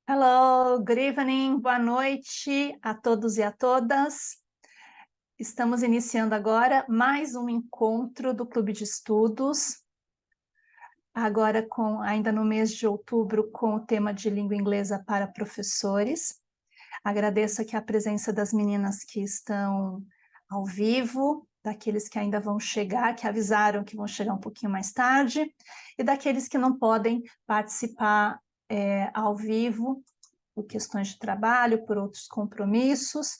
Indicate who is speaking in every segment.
Speaker 1: Hello, good evening, boa noite a todos e a todas. Estamos iniciando agora mais um encontro do Clube de Estudos, agora ainda no mês de outubro, com o tema de língua inglesa para professores. Agradeço aqui a presença das meninas que estão ao vivo, daqueles que ainda vão chegar, que avisaram que vão chegar um pouquinho mais tarde, e daqueles que não podem participar ao vivo, por questões de trabalho, por outros compromissos,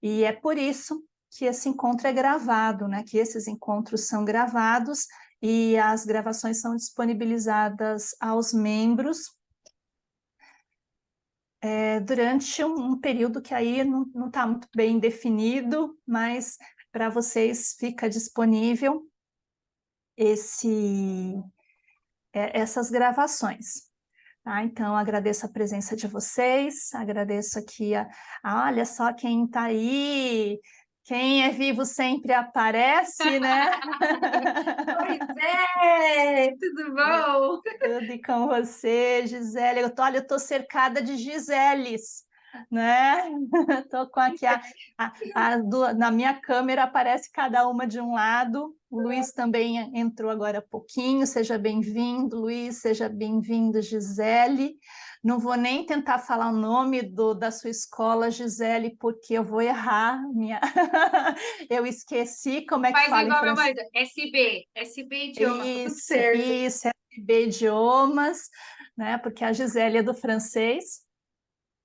Speaker 1: e é por isso que esse encontro é gravado, né? Que esses encontros são gravados e as gravações são disponibilizadas aos membros durante um período que aí não está muito bem definido, mas para vocês fica disponível essas gravações. Tá? Então, agradeço a presença de vocês, agradeço aqui olha só quem está aí, quem é vivo sempre aparece, né?
Speaker 2: Pois é, tudo bom?
Speaker 1: Tudo e com você, Gisele. Olha, eu estou cercada de Giseles, né? Estou com aqui na minha câmera aparece cada uma de um lado. O Luiz também entrou agora há pouquinho. Seja bem-vindo, Luiz. Seja bem-vindo, Gisele. Não vou nem tentar falar o nome da sua escola, Gisele, porque eu vou errar. Eu esqueci como é que
Speaker 2: Faz
Speaker 1: fala em
Speaker 2: igual meu
Speaker 1: francês.
Speaker 2: marido, SB Idiomas, tá tudo
Speaker 1: Isso,
Speaker 2: certo.
Speaker 1: isso, SB Idiomas, né? Porque a Gisele é do francês,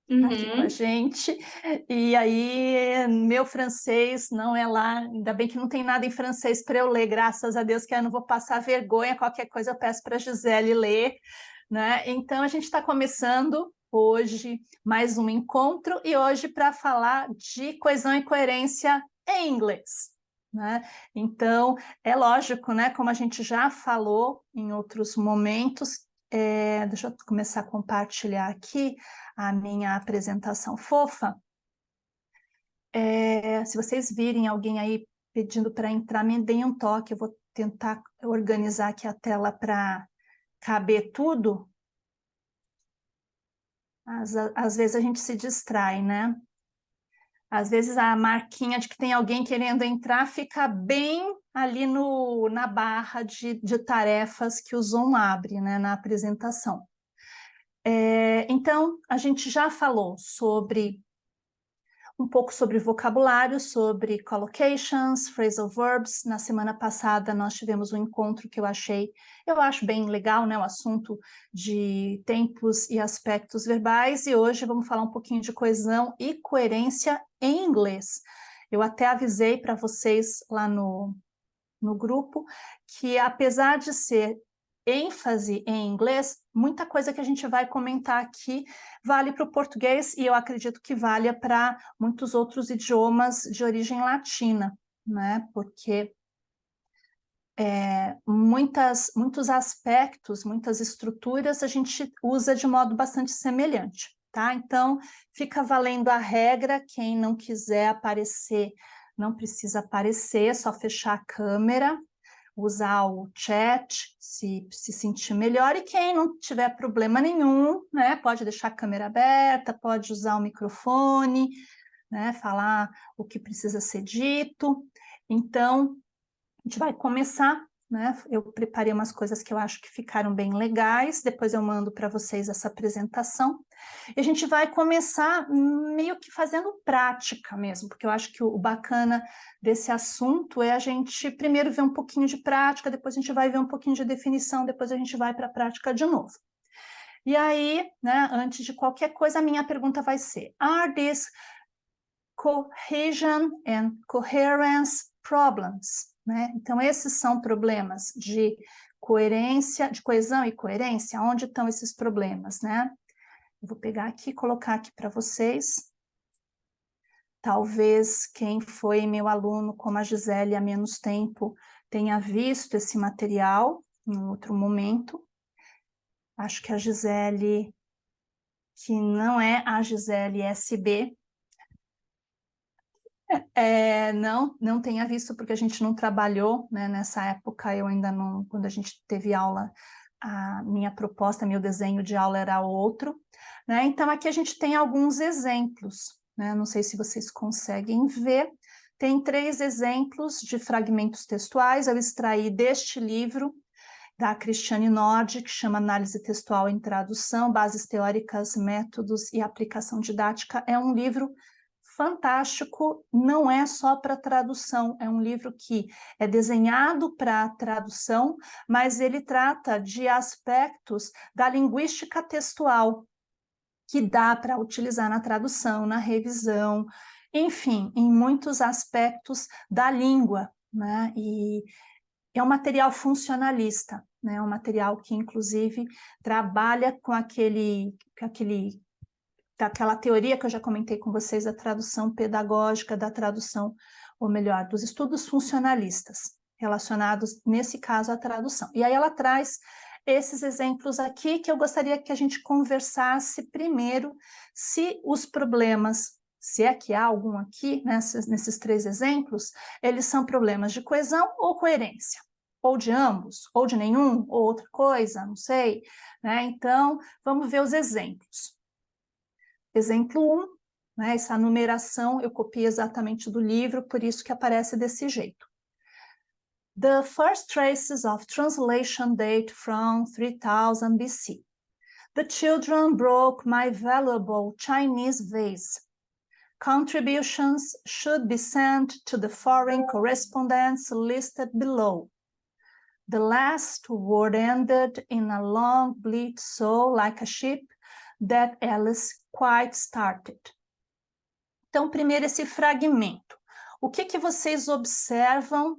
Speaker 1: tá aqui com a
Speaker 2: Uhum.
Speaker 1: gente. E aí, meu francês não é lá, ainda bem que não tem nada em francês para eu ler, graças a Deus, que eu não vou passar vergonha, qualquer coisa eu peço para a Gisele ler, né? Então, a gente está começando hoje mais um encontro, e hoje para falar de coesão e coerência em inglês. Né? Então, é lógico, né? Como a gente já falou em outros momentos, deixa eu começar a compartilhar aqui a minha apresentação fofa. Se vocês virem alguém aí pedindo para entrar, me deem um toque, eu vou tentar organizar aqui a tela para caber tudo. Às vezes a gente se distrai, né? Às vezes a marquinha de que tem alguém querendo entrar fica bem ali na barra de tarefas que o Zoom abre, né, na apresentação. Então, a gente já falou um pouco sobre vocabulário, sobre collocations, phrasal verbs. Na semana passada nós tivemos um encontro que eu acho bem legal, né? O assunto de tempos e aspectos verbais, e hoje vamos falar um pouquinho de coesão e coerência em inglês. Eu até avisei para vocês lá no grupo que, apesar de ser ênfase em inglês, muita coisa que a gente vai comentar aqui vale para o português, e eu acredito que valha para muitos outros idiomas de origem latina, né? Porque muitos aspectos, muitas estruturas a gente usa de modo bastante semelhante, tá? Então, fica valendo a regra, quem não quiser aparecer, não precisa aparecer, é só fechar a câmera, usar o chat se sentir melhor, e quem não tiver problema nenhum, né, pode deixar a câmera aberta, pode usar o microfone, né, falar o que precisa ser dito. Então, a gente vai começar, né? Eu preparei umas coisas que eu acho que ficaram bem legais, depois eu mando para vocês essa apresentação. E a gente vai começar meio que fazendo prática mesmo, porque eu acho que o bacana desse assunto é a gente primeiro ver um pouquinho de prática, depois a gente vai ver um pouquinho de definição, depois a gente vai para a prática de novo. E aí, né, antes de qualquer coisa, a minha pergunta vai ser: Are these cohesion and coherence problems? Né? Então, esses são problemas de coerência, de coesão e coerência. Onde estão esses problemas, né? Eu vou pegar aqui e colocar aqui para vocês. Talvez quem foi meu aluno, como a Gisele, há menos tempo, tenha visto esse material em outro momento. Acho que a Gisele, que não é a Gisele SB, não tenha visto, porque a gente não trabalhou, né, nessa época. Eu ainda não, quando a gente teve aula a minha proposta, meu desenho de aula era outro, né? Então, aqui a gente tem alguns exemplos, né? Não sei se vocês conseguem ver. Tem 3 exemplos de fragmentos textuais, eu extraí deste livro, da Cristiane Nord, que chama Análise Textual em Tradução, Bases Teóricas, Métodos e Aplicação Didática. É um livro fantástico, não é só para tradução, é um livro que é desenhado para tradução, mas ele trata de aspectos da linguística textual, que dá para utilizar na tradução, na revisão, enfim, em muitos aspectos da língua, né? E é um material funcionalista, né? É um material que, inclusive, trabalha com daquela teoria que eu já comentei com vocês, da tradução pedagógica, da tradução, ou melhor, dos estudos funcionalistas, relacionados, nesse caso, à tradução. E aí ela traz esses exemplos aqui que eu gostaria que a gente conversasse primeiro, se os problemas, se é que há algum aqui, nesses 3 exemplos, eles são problemas de coesão ou coerência, ou de ambos, ou de nenhum, ou outra coisa, não sei, né? Então, vamos ver os exemplos. Exemplo 1, né, essa numeração eu copiei exatamente do livro, por isso que aparece desse jeito. The first traces of translation date from 3000 BC. The children broke my valuable Chinese vase. Contributions should be sent to the foreign correspondents listed below. The last word ended in a long bleat so like a sheep that Alice quite started. Então, primeiro esse fragmento. O que vocês observam?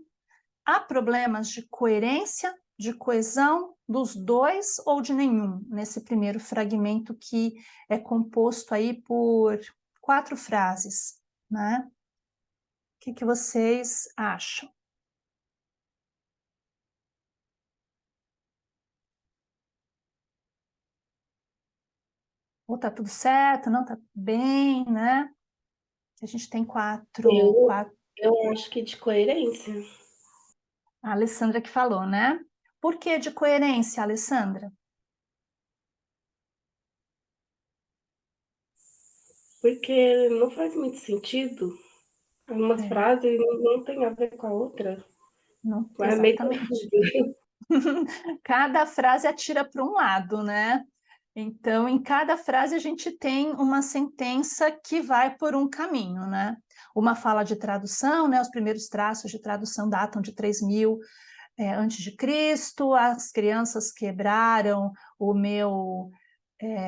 Speaker 1: Há problemas de coerência, de coesão dos 2 ou de nenhum nesse primeiro fragmento que é composto aí por 4 frases, né? O que vocês acham? Ou tá tudo certo, não tá tudo bem, né? A gente tem
Speaker 3: Eu acho que de coerência.
Speaker 1: A Alessandra que falou, né? Por que de coerência, Alessandra?
Speaker 3: Porque não faz muito sentido. Algumas
Speaker 1: É,
Speaker 3: frases não tem a ver com a outra.
Speaker 1: não,
Speaker 3: É meio
Speaker 1: exatamente.
Speaker 3: confuso.
Speaker 1: Cada frase atira para um lado, né? Então, em cada frase a gente tem uma sentença que vai por um caminho, né? Uma fala de tradução, né? Os primeiros traços de tradução datam de 3000 antes de Cristo. As crianças quebraram o meu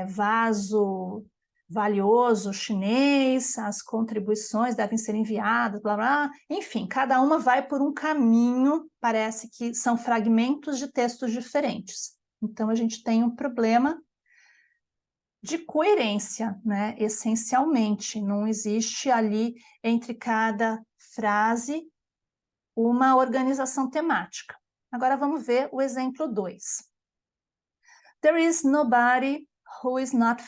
Speaker 1: vaso valioso chinês, as contribuições devem ser enviadas, blá, blá. Enfim, cada uma vai por um caminho, parece que são fragmentos de textos diferentes. Então, a gente tem um problema de coerência, né? Essencialmente, não existe ali entre cada frase uma organização temática. Agora vamos ver o exemplo 2. There is nobody who is not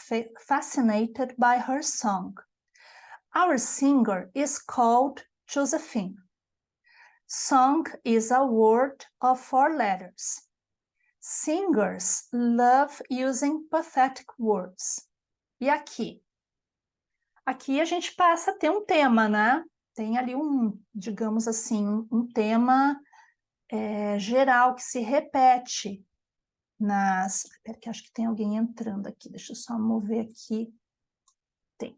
Speaker 1: fascinated by her song. Our singer is called Josephine. Song is a word of 4 letters. Singers love using pathetic words. E aqui? Aqui a gente passa a ter um tema, né? Tem ali digamos assim, um tema geral que se repete Espera que acho que tem alguém entrando aqui, deixa eu só mover aqui. Tem.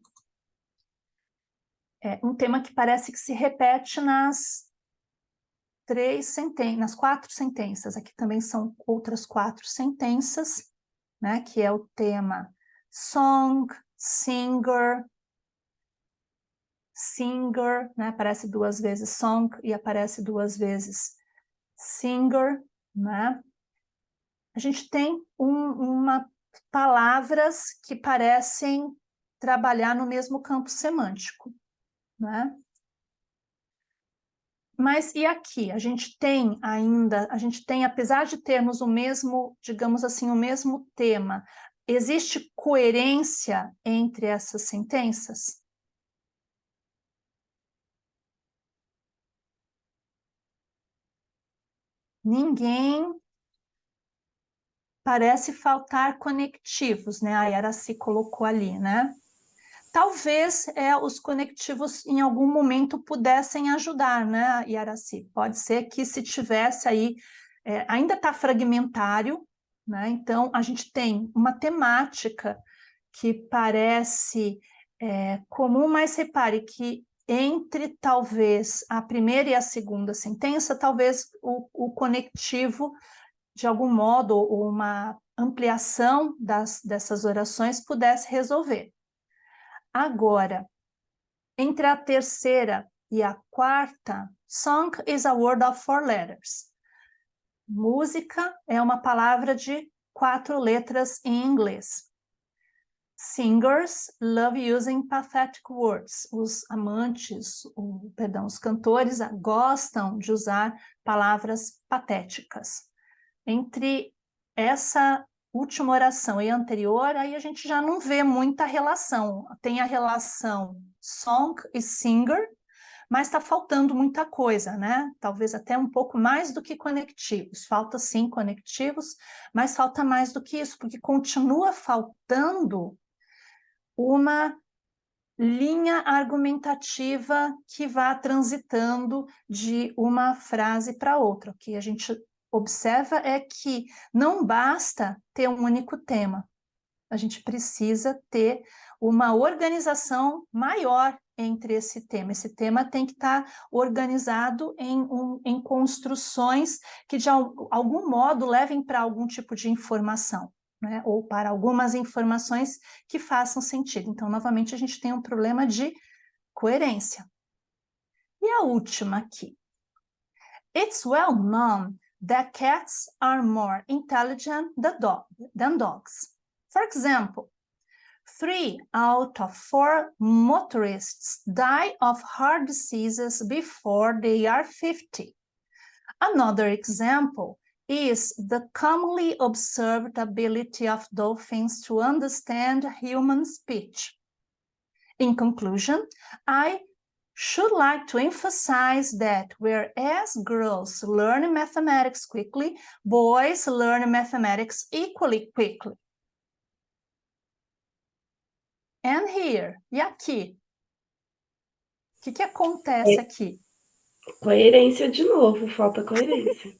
Speaker 1: Um tema que parece que se repete nas 4 sentenças. Aqui também são outras 4 sentenças, né? Que é o tema song, singer, né? Aparece 2 vezes song e aparece 2 vezes singer, né? A gente tem palavras que parecem trabalhar no mesmo campo semântico, né? Mas e aqui? A gente tem, apesar de termos o mesmo, digamos assim, o mesmo tema, existe coerência entre essas sentenças? Ninguém parece faltar conectivos, né? A Yaraci colocou ali, né? Talvez os conectivos em algum momento pudessem ajudar, né, Yaraci? Pode ser que se tivesse aí, ainda está fragmentário, né? Então a gente tem uma temática que parece comum, mas repare que entre talvez a primeira e a segunda sentença, talvez o conectivo, de algum modo, ou uma ampliação dessas orações pudesse resolver. Agora, entre a terceira e a quarta, song is a word of 4 letters. Música é uma palavra de 4 letras em inglês. Singers love using pathetic words. Os amantes, os cantores gostam de usar palavras patéticas. Entre essa última oração e a anterior, aí a gente já não vê muita relação. Tem a relação song e singer, mas está faltando muita coisa, né? Talvez até um pouco mais do que conectivos. Falta sim conectivos, mas falta mais do que isso, porque continua faltando uma linha argumentativa que vá transitando de uma frase para outra. O que a gente observa é que não basta ter um único tema. A gente precisa ter uma organização maior entre esse tema. Esse tema tem que estar organizado em construções que, de algum modo, levem para algum tipo de informação, né? Ou para algumas informações que façam sentido. Então, novamente, a gente tem um problema de coerência. E a última aqui. It's well known that cats are more intelligent than dogs. For example, 3 out of 4 motorists die of heart diseases before they are 50. Another example is the commonly observed ability of dolphins to understand human speech. In conclusion, I should like to emphasize that whereas girls learn mathematics quickly, boys learn mathematics equally quickly. And here, e aqui? O que acontece aqui?
Speaker 3: Coerência de novo, falta coerência.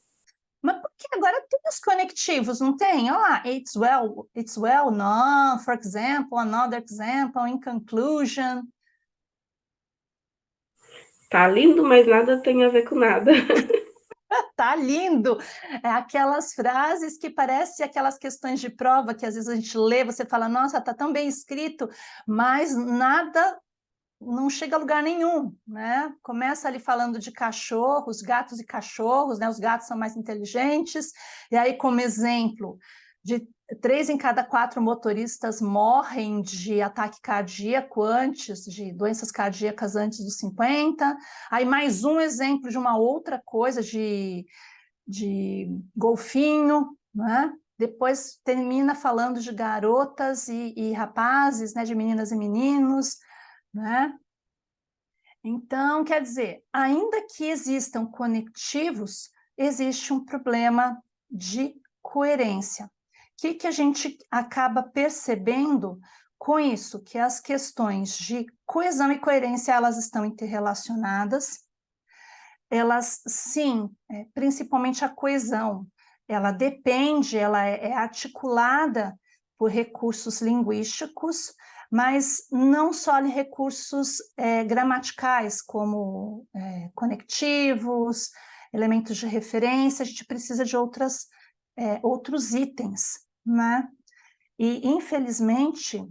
Speaker 1: Mas por que agora tem os conectivos, não tem? Olha lá, it's well known, for example, another example, in conclusion.
Speaker 3: Tá lindo, mas nada tem a ver com nada.
Speaker 1: Tá lindo! É aquelas frases que parecem aquelas questões de prova que às vezes a gente lê, você fala, nossa, tá tão bem escrito, mas nada, não chega a lugar nenhum, né? Começa ali falando de cachorros, gatos e cachorros, né? Os gatos são mais inteligentes, e aí como exemplo, de 3 em cada 4 motoristas morrem de ataque cardíaco antes, de doenças cardíacas antes dos 50, aí mais um exemplo de uma outra coisa, de golfinho, né? Depois termina falando de garotas e rapazes, né? De meninas e meninos, né? Então, quer dizer, ainda que existam conectivos, existe um problema de coerência. O que a gente acaba percebendo com isso? Que as questões de coesão e coerência, elas estão interrelacionadas. Elas, sim, principalmente a coesão, ela depende, ela é articulada por recursos linguísticos, mas não só de recursos gramaticais, como conectivos, elementos de referência, a gente precisa de outros itens, né? E, infelizmente,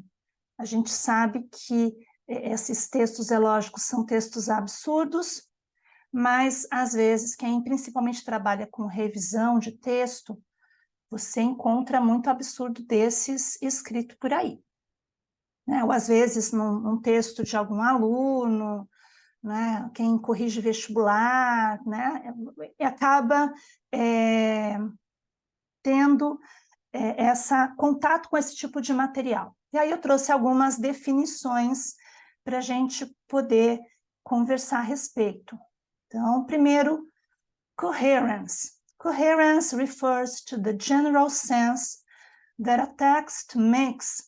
Speaker 1: a gente sabe que esses textos elógicos são textos absurdos, mas, às vezes, quem principalmente trabalha com revisão de texto, você encontra muito absurdo desses escrito por aí, né? Ou, às vezes, num texto de algum aluno, né? Quem corrige vestibular, né? E acaba tendo contato com esse tipo de material. E aí eu trouxe algumas definições para a gente poder conversar a respeito. Então, primeiro, coherence. Coherence refers to the general sense that a text makes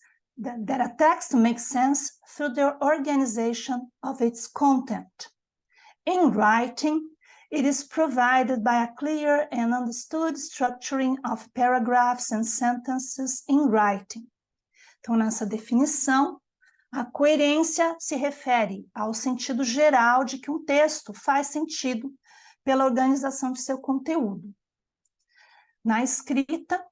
Speaker 1: sense through the organization of its content. In writing, it is provided by a clear and understood structuring of paragraphs and sentences in writing. Então, nessa definição, a coerência se refere ao sentido geral de que um texto faz sentido pela organização de seu conteúdo. Na escrita,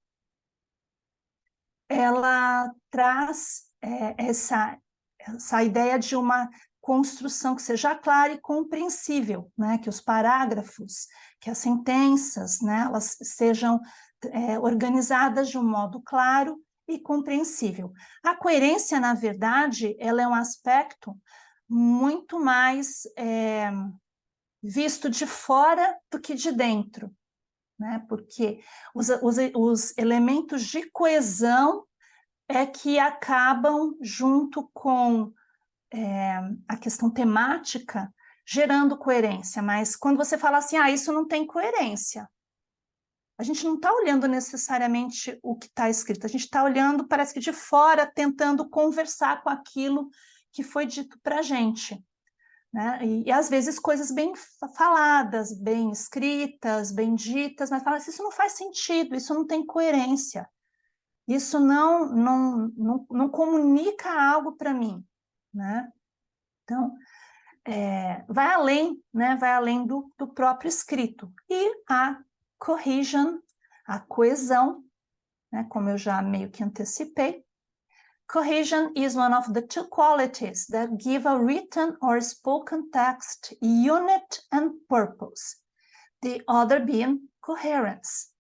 Speaker 1: ela traz essa ideia de uma construção que seja clara e compreensível, né? Que os parágrafos, que as sentenças, né? Elas sejam organizadas de um modo claro e compreensível. A coerência, na verdade, ela é um aspecto muito mais visto de fora do que de dentro, né? Porque os elementos de coesão é que acabam, junto com a questão temática, gerando coerência. Mas quando você fala assim, isso não tem coerência, a gente não está olhando necessariamente o que está escrito, a gente está olhando, parece que de fora, tentando conversar com aquilo que foi dito para a gente, né? E às vezes coisas bem faladas, bem escritas, bem ditas, mas fala assim, isso não faz sentido, isso não tem coerência, isso não comunica algo para mim, né? Então, vai além, né? Vai além do próprio escrito. E a cohesion, a coesão, né? Como eu já meio que antecipei, cohesion is one of the two qualities that give a written or spoken text unit and purpose, the other being coherence.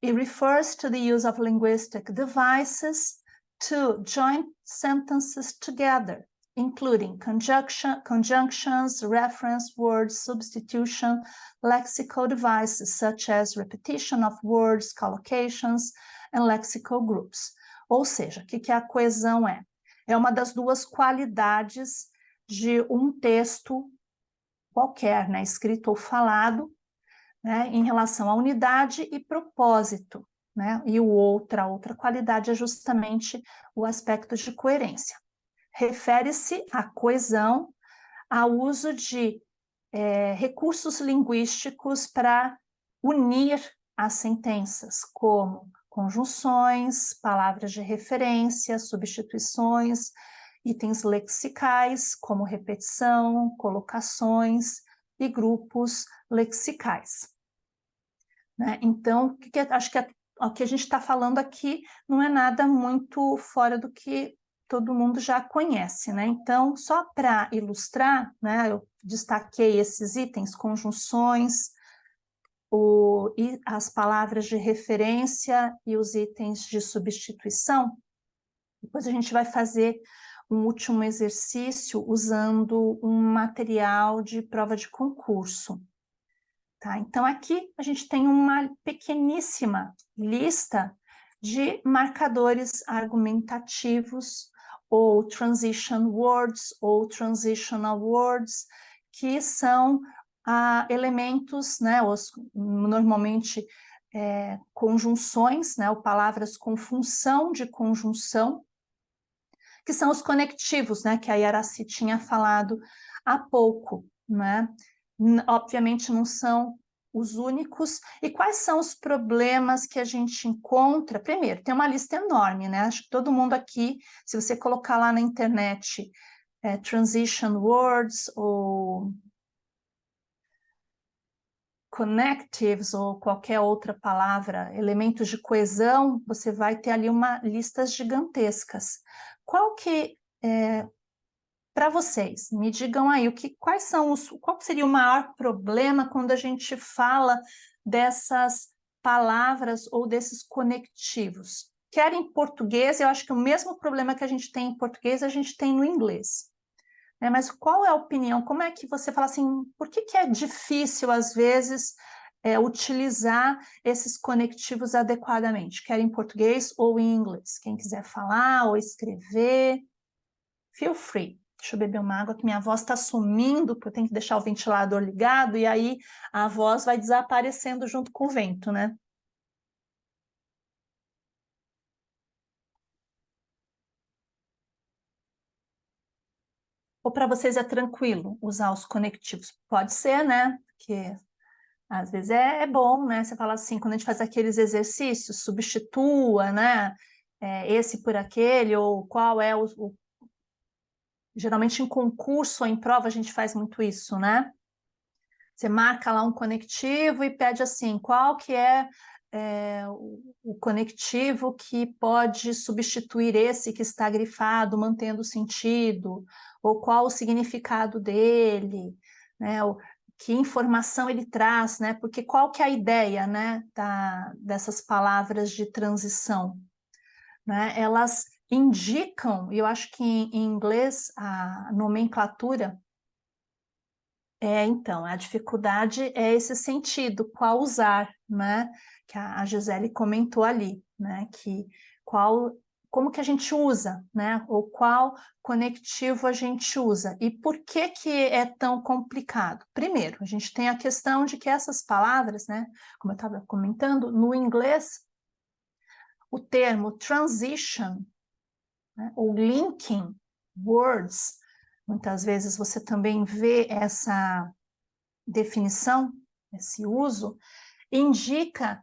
Speaker 1: It refers to the use of linguistic devices to join sentences together, including conjunctions, reference words, substitution, lexical devices such as repetition of words, collocations, and lexical groups. Ou seja, o que a coesão é? É uma das duas qualidades de um texto qualquer, né, escrito ou falado, né, em relação à unidade e propósito, né? E a outra qualidade é justamente o aspecto de coerência. Refere-se à coesão, ao uso de recursos linguísticos para unir as sentenças, como conjunções, palavras de referência, substituições, itens lexicais, como repetição, colocações e grupos lexicais. Né? Então, acho que o que a gente está falando aqui não é nada muito fora do que todo mundo já conhece, né? Então, só para ilustrar, né, eu destaquei esses itens, conjunções, e as palavras de referência e os itens de substituição. Depois a gente vai fazer um último exercício usando um material de prova de concurso. Tá? Então, aqui a gente tem uma pequeníssima lista de marcadores argumentativos, ou transition words, ou transitional words, que são elementos, né, normalmente conjunções, né, ou palavras com função de conjunção, que são os conectivos, né, que a Yaraci tinha falado há pouco, né? Obviamente não são os únicos. E quais são os problemas que a gente encontra? Primeiro, tem uma lista enorme, né? Acho que todo mundo aqui, se você colocar lá na internet transition words ou connectives ou qualquer outra palavra, elementos de coesão, você vai ter ali listas gigantescas. Qual para vocês, me digam aí, qual seria o maior problema quando a gente fala dessas palavras ou desses conectivos? Quer em português, eu acho que o mesmo problema que a gente tem em português, a gente tem no inglês. Mas qual é a opinião? Como é que você fala assim, por que é difícil, às vezes, utilizar esses conectivos adequadamente? Quer em português ou em inglês? Quem quiser falar ou escrever, feel free. Deixa eu beber uma água, que minha voz está sumindo, porque eu tenho que deixar o ventilador ligado, e aí a voz vai desaparecendo junto com o vento, né? Ou para vocês é tranquilo usar os conectivos? Pode ser, né? Porque às vezes é bom, né? Você fala assim, quando a gente faz aqueles exercícios, substitua, né? Esse por aquele, ou qual é o... Geralmente em concurso ou em prova a gente faz muito isso, né? Você marca lá um conectivo e pede assim, qual que é, o conectivo que pode substituir esse que está grifado, mantendo o sentido, ou qual o significado dele, né? Que informação ele traz, né? Porque qual que é a ideia, né, dessas palavras de transição, né? Elas indicam, e eu acho que em inglês a nomenclatura então, a dificuldade é esse sentido, qual usar, né? Que a Gisele comentou ali, né? Como que a gente usa, né? Ou qual conectivo a gente usa e por que que é tão complicado? Primeiro, a gente tem a questão de que essas palavras, né? Como eu estava comentando, no inglês, o termo transition, né? Ou linking words, muitas vezes você também vê essa definição, esse uso, indica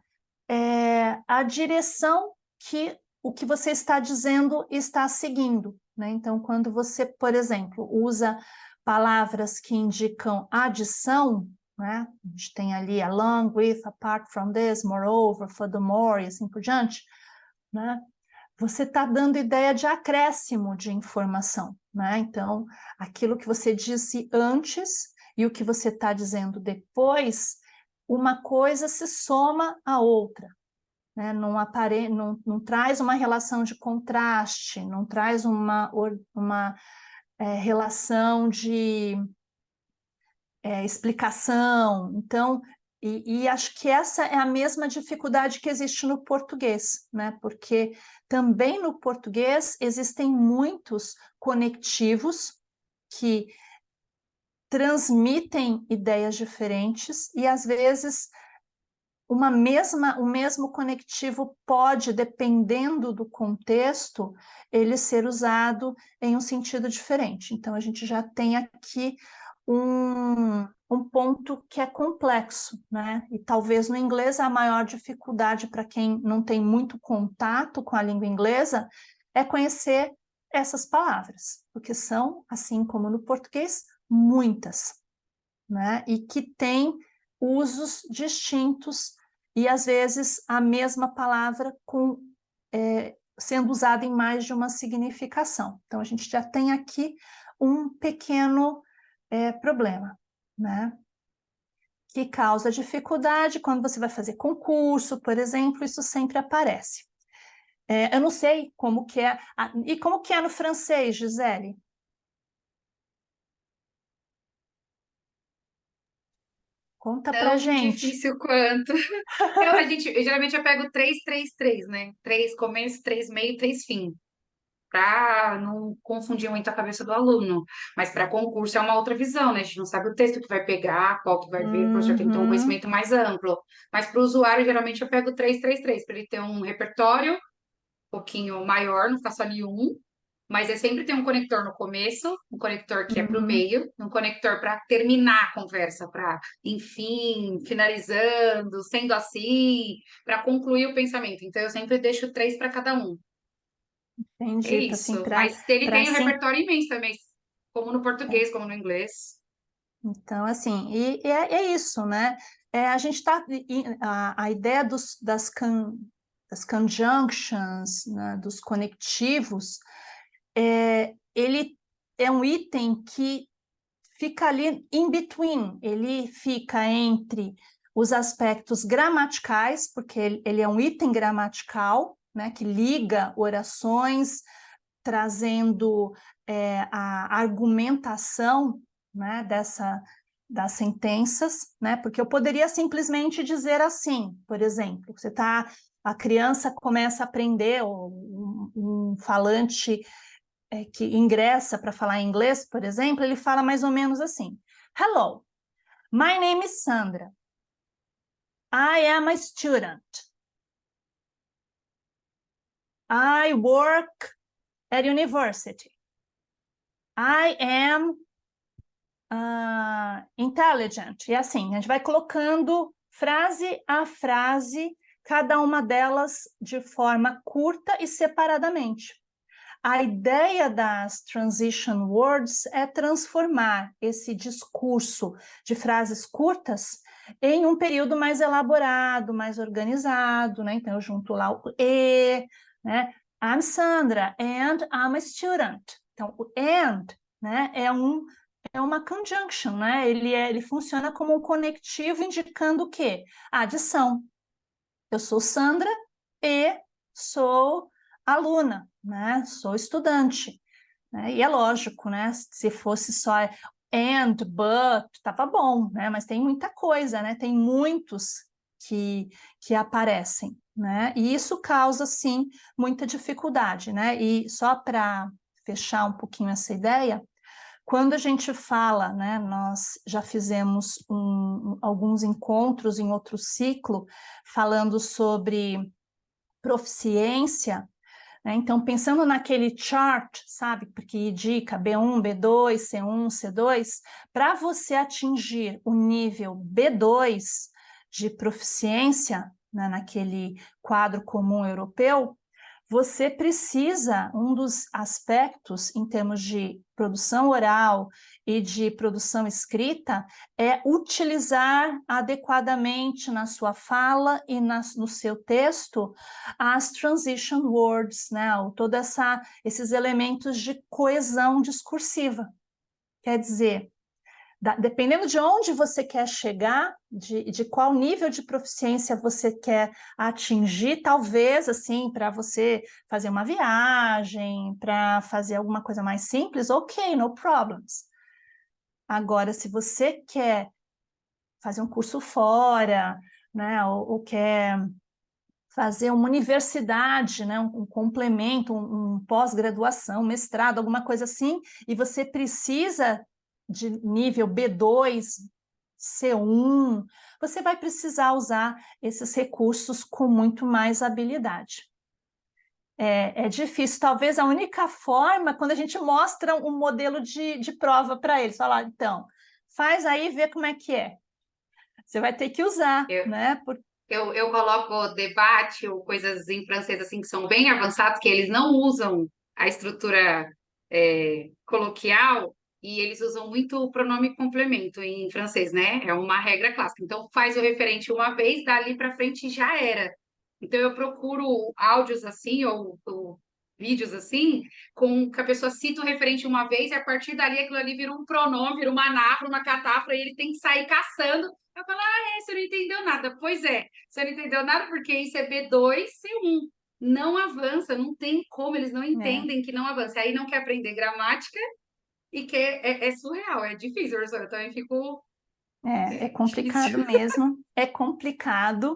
Speaker 1: a direção que o que você está dizendo está seguindo, né? Então, quando você, por exemplo, usa palavras que indicam adição, né? A gente tem ali along with, apart from this, moreover, furthermore, e assim por diante, né? Você está dando ideia de acréscimo de informação, né? Então, aquilo que você disse antes e o que você está dizendo depois, uma coisa se soma à outra, né? Não traz uma relação de contraste, não traz uma relação de explicação. Então, e acho que essa é a mesma dificuldade que existe no português, né? Porque também no português existem muitos conectivos que transmitem ideias diferentes e às vezes o mesmo conectivo pode, dependendo do contexto, ele ser usado em um sentido diferente. Então, a gente já tem aqui um ponto que é complexo, né? E talvez no inglês a maior dificuldade para quem não tem muito contato com a língua inglesa é conhecer essas palavras, porque são, assim como no português, muitas, né? E que têm usos distintos e às vezes a mesma palavra sendo usada em mais de uma significação. Então a gente já tem aqui um pequeno problema, né? Que causa dificuldade quando você vai fazer concurso, por exemplo, isso sempre aparece. Eu não sei como que é. E como que é no francês, Gisele? Conta pra
Speaker 2: Tão
Speaker 1: gente.
Speaker 2: difícil quanto. Então, geralmente eu pego 3, 3, 3, né? 3 começo, 3 meio, 3 fim. Para não confundir muito a cabeça do aluno. Mas para concurso é uma outra visão, né? A gente não sabe o texto que vai pegar, qual que vai ver, o professor tem que ter um
Speaker 1: Uhum,
Speaker 2: conhecimento mais amplo. Mas para o usuário, geralmente eu pego 3, 3, 3, para ele ter um repertório um pouquinho maior, não ficar só ali um. Mas é sempre ter um conector no começo, um conector que é para o
Speaker 1: uhum.
Speaker 2: meio, um conector para terminar a conversa, para, enfim, finalizando, sendo assim, para concluir o pensamento. Então, eu sempre deixo 3 para cada um. É
Speaker 1: Entendi, tá assim,
Speaker 2: isso. Mas ele
Speaker 1: para
Speaker 2: tem um
Speaker 1: assim.
Speaker 2: repertório imenso também, como no português, como no inglês.
Speaker 1: Então, assim, é isso, né? A gente está. A ideia das conjunctions, né, dos conectivos, ele é um item que fica ali in between, ele fica entre os aspectos gramaticais, porque ele é um item gramatical, né, que liga orações, trazendo a argumentação, né, das sentenças, né, porque eu poderia simplesmente dizer assim, por exemplo, a criança começa a aprender, ou um falante que ingressa para falar inglês, por exemplo, ele fala mais ou menos assim: Hello, my name is Sandra. I am a student. I work at university. I am intelligent. E assim, a gente vai colocando frase a frase, cada uma delas de forma curta e separadamente. A ideia das transition words é transformar esse discurso de frases curtas em um período mais elaborado, mais organizado, né? Então, eu junto lá o e, né? I'm Sandra and I'm a student. Então, o and, né, é uma conjunction, né? Ele funciona como um conectivo indicando o quê? A adição. Eu sou Sandra e sou aluna, né? Sou estudante, né? E é lógico, né? Se fosse só and, but, tava bom, né? Mas tem muita coisa, né? Tem muitos que aparecem, né? E isso causa, sim, muita dificuldade, né? E só para fechar um pouquinho essa ideia, quando a gente fala, né, nós já fizemos alguns encontros em outro ciclo falando sobre proficiência, né? Então, pensando naquele chart, sabe, porque indica B1, B2, C1, C2, para você atingir o nível B2 de proficiência, né, naquele quadro comum europeu, você precisa, um dos aspectos em termos de produção oral e de produção escrita é utilizar adequadamente na sua fala e no seu texto as transition words, né? Todos esses elementos de coesão discursiva. Quer dizer, dependendo de onde você quer chegar, de qual nível de proficiência você quer atingir, talvez, assim, para você fazer uma viagem, para fazer alguma coisa mais simples, ok, no problems. Agora, se você quer fazer um curso fora, né, ou quer fazer uma universidade, né, um complemento, um pós-graduação, mestrado, alguma coisa assim, e você precisa de nível B2, C1, você vai precisar usar esses recursos com muito mais habilidade. É difícil, talvez a única forma, quando a gente mostra um modelo de prova para eles, falar, então, faz aí e vê como é que é. Você vai ter que usar, né?
Speaker 2: Eu coloco debate ou coisas em francês assim que são bem avançados, que eles não usam a estrutura coloquial e eles usam muito o pronome complemento em francês, né? É uma regra clássica. Então faz o referente uma vez, dali para frente já era. Então eu procuro áudios assim ou vídeos assim, com que a pessoa cita o referente uma vez e a partir dali aquilo ali vira um pronome, vira uma anafra, uma catáfora e ele tem que sair caçando. Eu falo, você não entendeu nada. Pois é, você não entendeu nada porque isso é B2, C1. Não avança, não tem como, eles não entendem que não avança. Aí não quer aprender gramática e é surreal, é difícil, Ursula. Eu também fico.
Speaker 1: É complicado
Speaker 2: Difícil.
Speaker 1: mesmo, é complicado.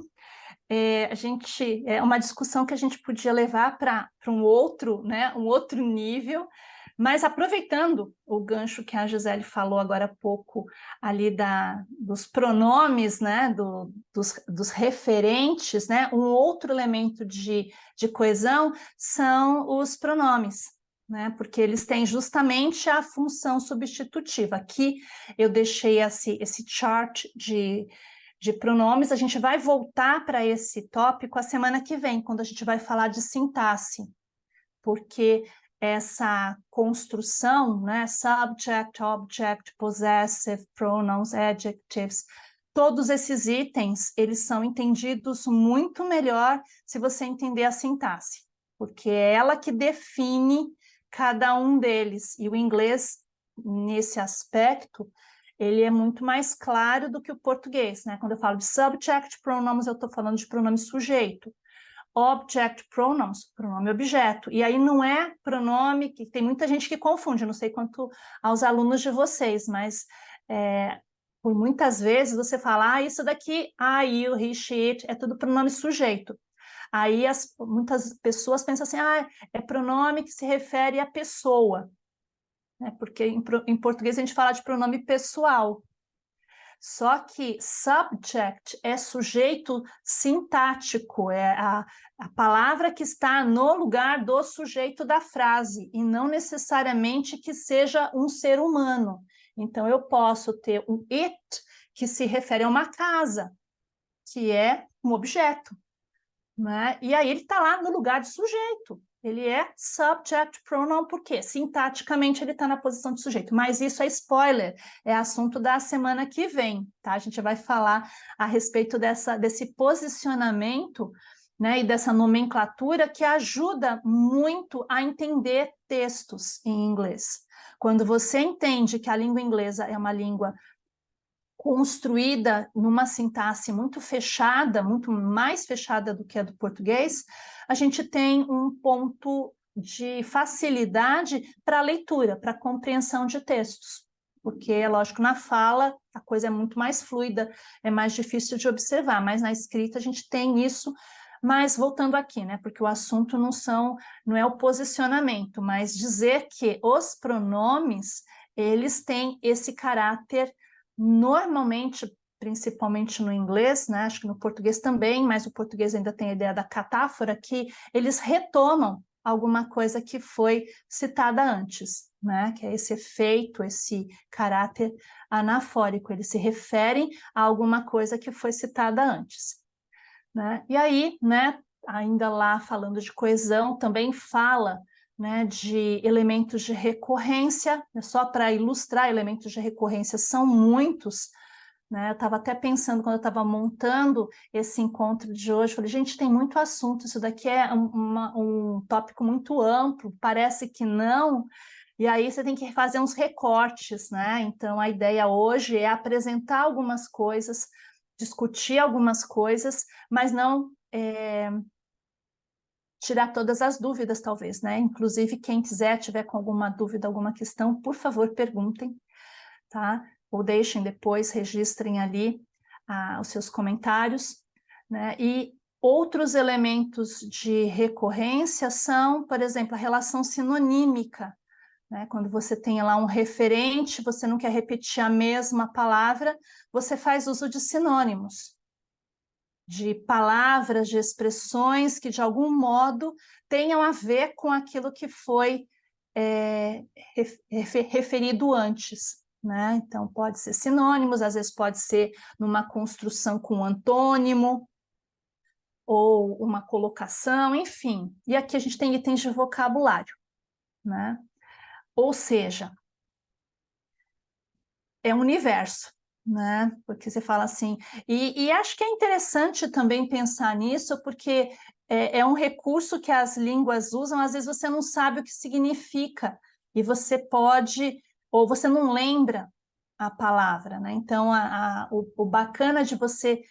Speaker 1: É uma discussão que a gente podia levar para um outro, né, um outro nível, mas aproveitando o gancho que a Gisele falou agora há pouco ali dos pronomes, né, dos referentes, né, um outro elemento de coesão são os pronomes, né, porque eles têm justamente a função substitutiva. Aqui eu deixei esse chart de pronomes, a gente vai voltar para esse tópico a semana que vem, quando a gente vai falar de sintaxe, porque essa construção, né, subject, object, possessive, pronouns, adjectives, todos esses itens, eles são entendidos muito melhor se você entender a sintaxe, porque é ela que define cada um deles, e o inglês, nesse aspecto, ele é muito mais claro do que o português, né? Quando eu falo de subject pronouns, eu estou falando de pronome sujeito. Object pronouns, pronome objeto. E aí não é pronome, que tem muita gente que confunde, não sei quanto aos alunos de vocês, mas por muitas vezes você fala, isso daqui, I, you, he, she, it, é tudo pronome sujeito. Aí muitas pessoas pensam assim, é pronome que se refere à pessoa, né? Porque em português a gente fala de pronome pessoal. Só que subject é sujeito sintático, é a palavra que está no lugar do sujeito da frase, e não necessariamente que seja um ser humano. Então, eu posso ter um it, que se refere a uma casa, que é um objeto, né? E aí ele está lá no lugar de sujeito. Ele é subject pronoun, porque sintaticamente ele está na posição de sujeito. Mas isso é spoiler, é assunto da semana que vem, tá? A gente vai falar a respeito desse posicionamento, né, e dessa nomenclatura que ajuda muito a entender textos em inglês. Quando você entende que a língua inglesa é uma língua construída numa sintaxe muito fechada, muito mais fechada do que a do português, a gente tem um ponto de facilidade para a leitura, para a compreensão de textos. Porque, é lógico, na fala a coisa é muito mais fluida, é mais difícil de observar, mas na escrita a gente tem isso. Mas voltando aqui, né, porque o assunto não é o posicionamento, mas dizer que os pronomes, eles têm esse caráter normalmente, principalmente no inglês, né, acho que no português também, mas o português ainda tem a ideia da catáfora, que eles retomam alguma coisa que foi citada antes, né, que é esse efeito, esse caráter anafórico, eles se referem a alguma coisa que foi citada antes, né? E aí, né, ainda lá falando de coesão, também fala, né, de elementos de recorrência, só para ilustrar, elementos de recorrência são muitos, né? Eu estava até pensando, quando eu estava montando esse encontro de hoje, falei, gente, tem muito assunto, isso daqui é um tópico muito amplo, parece que não, e aí você tem que fazer uns recortes, né? Então, a ideia hoje é apresentar algumas coisas, discutir algumas coisas, mas não tirar todas as dúvidas, talvez, né? Inclusive, quem tiver com alguma dúvida, alguma questão, por favor, perguntem, tá? Ou deixem depois, registrem ali os seus comentários, né? E outros elementos de recorrência são, por exemplo, a relação sinonímica, né? Quando você tem lá um referente, você não quer repetir a mesma palavra, você faz uso de sinônimos, de palavras, de expressões que de algum modo tenham a ver com aquilo que foi referido antes, né? Então pode ser sinônimos, às vezes pode ser numa construção com antônimo ou uma colocação, enfim. E aqui a gente tem itens de vocabulário, né? Ou seja, é um universo, né? Porque você fala assim, e acho que é interessante também pensar nisso, porque é um recurso que as línguas usam, às vezes você não sabe o que significa, e você pode, ou você não lembra a palavra, né? Então, o bacana de você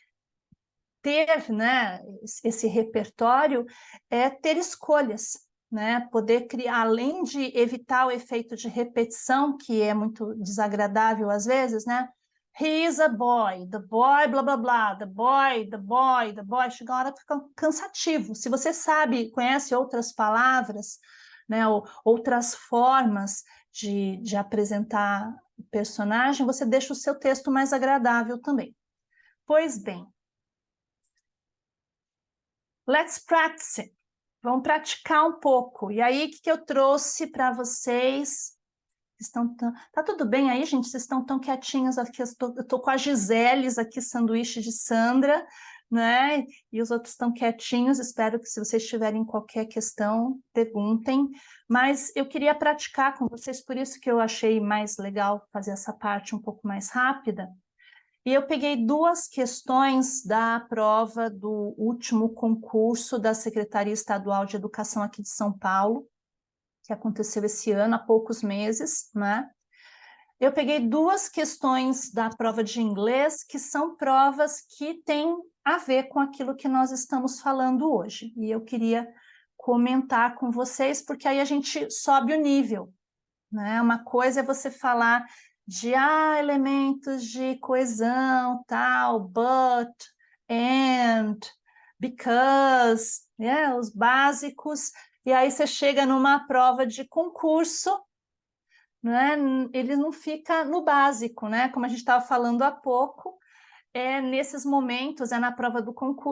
Speaker 1: ter, né, esse repertório é ter escolhas, né? Poder criar, além de evitar o efeito de repetição, que é muito desagradável às vezes, né? He is a boy, the boy, blá blá blá, the boy, the boy, the boy. Chega uma hora que fica cansativo. Se você sabe, conhece outras palavras, né, ou outras formas de apresentar o personagem, você deixa o seu texto mais agradável também. Pois bem, let's practice. Vamos praticar um pouco. E aí, o que eu trouxe para vocês? Tá tudo bem aí, gente? Vocês estão tão quietinhos aqui. Eu estou com a Giseles aqui, sanduíche de Sandra, né? E os outros estão quietinhos. Espero que, se vocês tiverem qualquer questão, perguntem. Mas eu queria praticar com vocês, por isso que eu achei mais legal fazer essa parte um pouco mais rápida. E eu peguei duas questões da prova do último concurso da Secretaria Estadual de Educação aqui de São Paulo, que aconteceu esse ano, há poucos meses, né? Eu peguei duas questões da prova de inglês, que são provas que têm a ver com aquilo que nós estamos falando hoje. E eu queria comentar com vocês, porque aí a gente sobe o nível, né? Uma coisa é você falar de elementos de coesão, tal, but, and, because, os básicos, e aí você chega numa prova de concurso, né? Ele não fica no básico, né? Como a gente estava falando há pouco, nesses momentos, na prova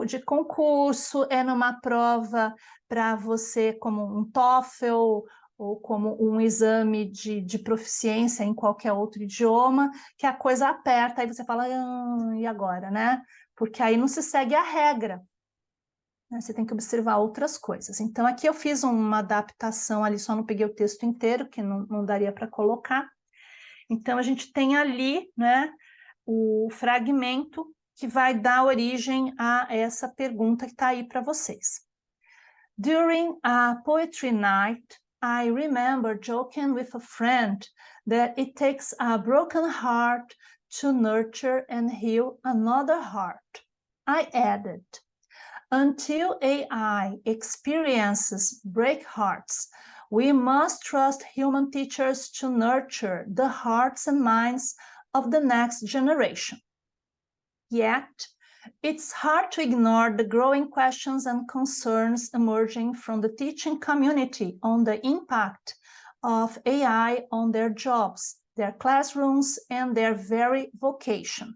Speaker 1: de concurso, numa prova para você, como um TOEFL, ou como um exame de proficiência em qualquer outro idioma, que a coisa aperta, aí você fala, e agora, né? Porque aí não se segue a regra, né? Você tem que observar outras coisas. Então, aqui eu fiz uma adaptação ali, só não peguei o texto inteiro, que não daria para colocar. Então, a gente tem ali, né, o fragmento que vai dar origem a essa pergunta que está aí para vocês. During a poetry night, I remember joking with a friend that it takes a broken heart to nurture and heal another heart. I added, until AI experiences break hearts, we must trust human teachers to nurture the hearts and minds of the next generation. Yet, it's hard to ignore the growing questions and concerns emerging from the teaching community on the impact of AI on their jobs, their classrooms, and their very vocation.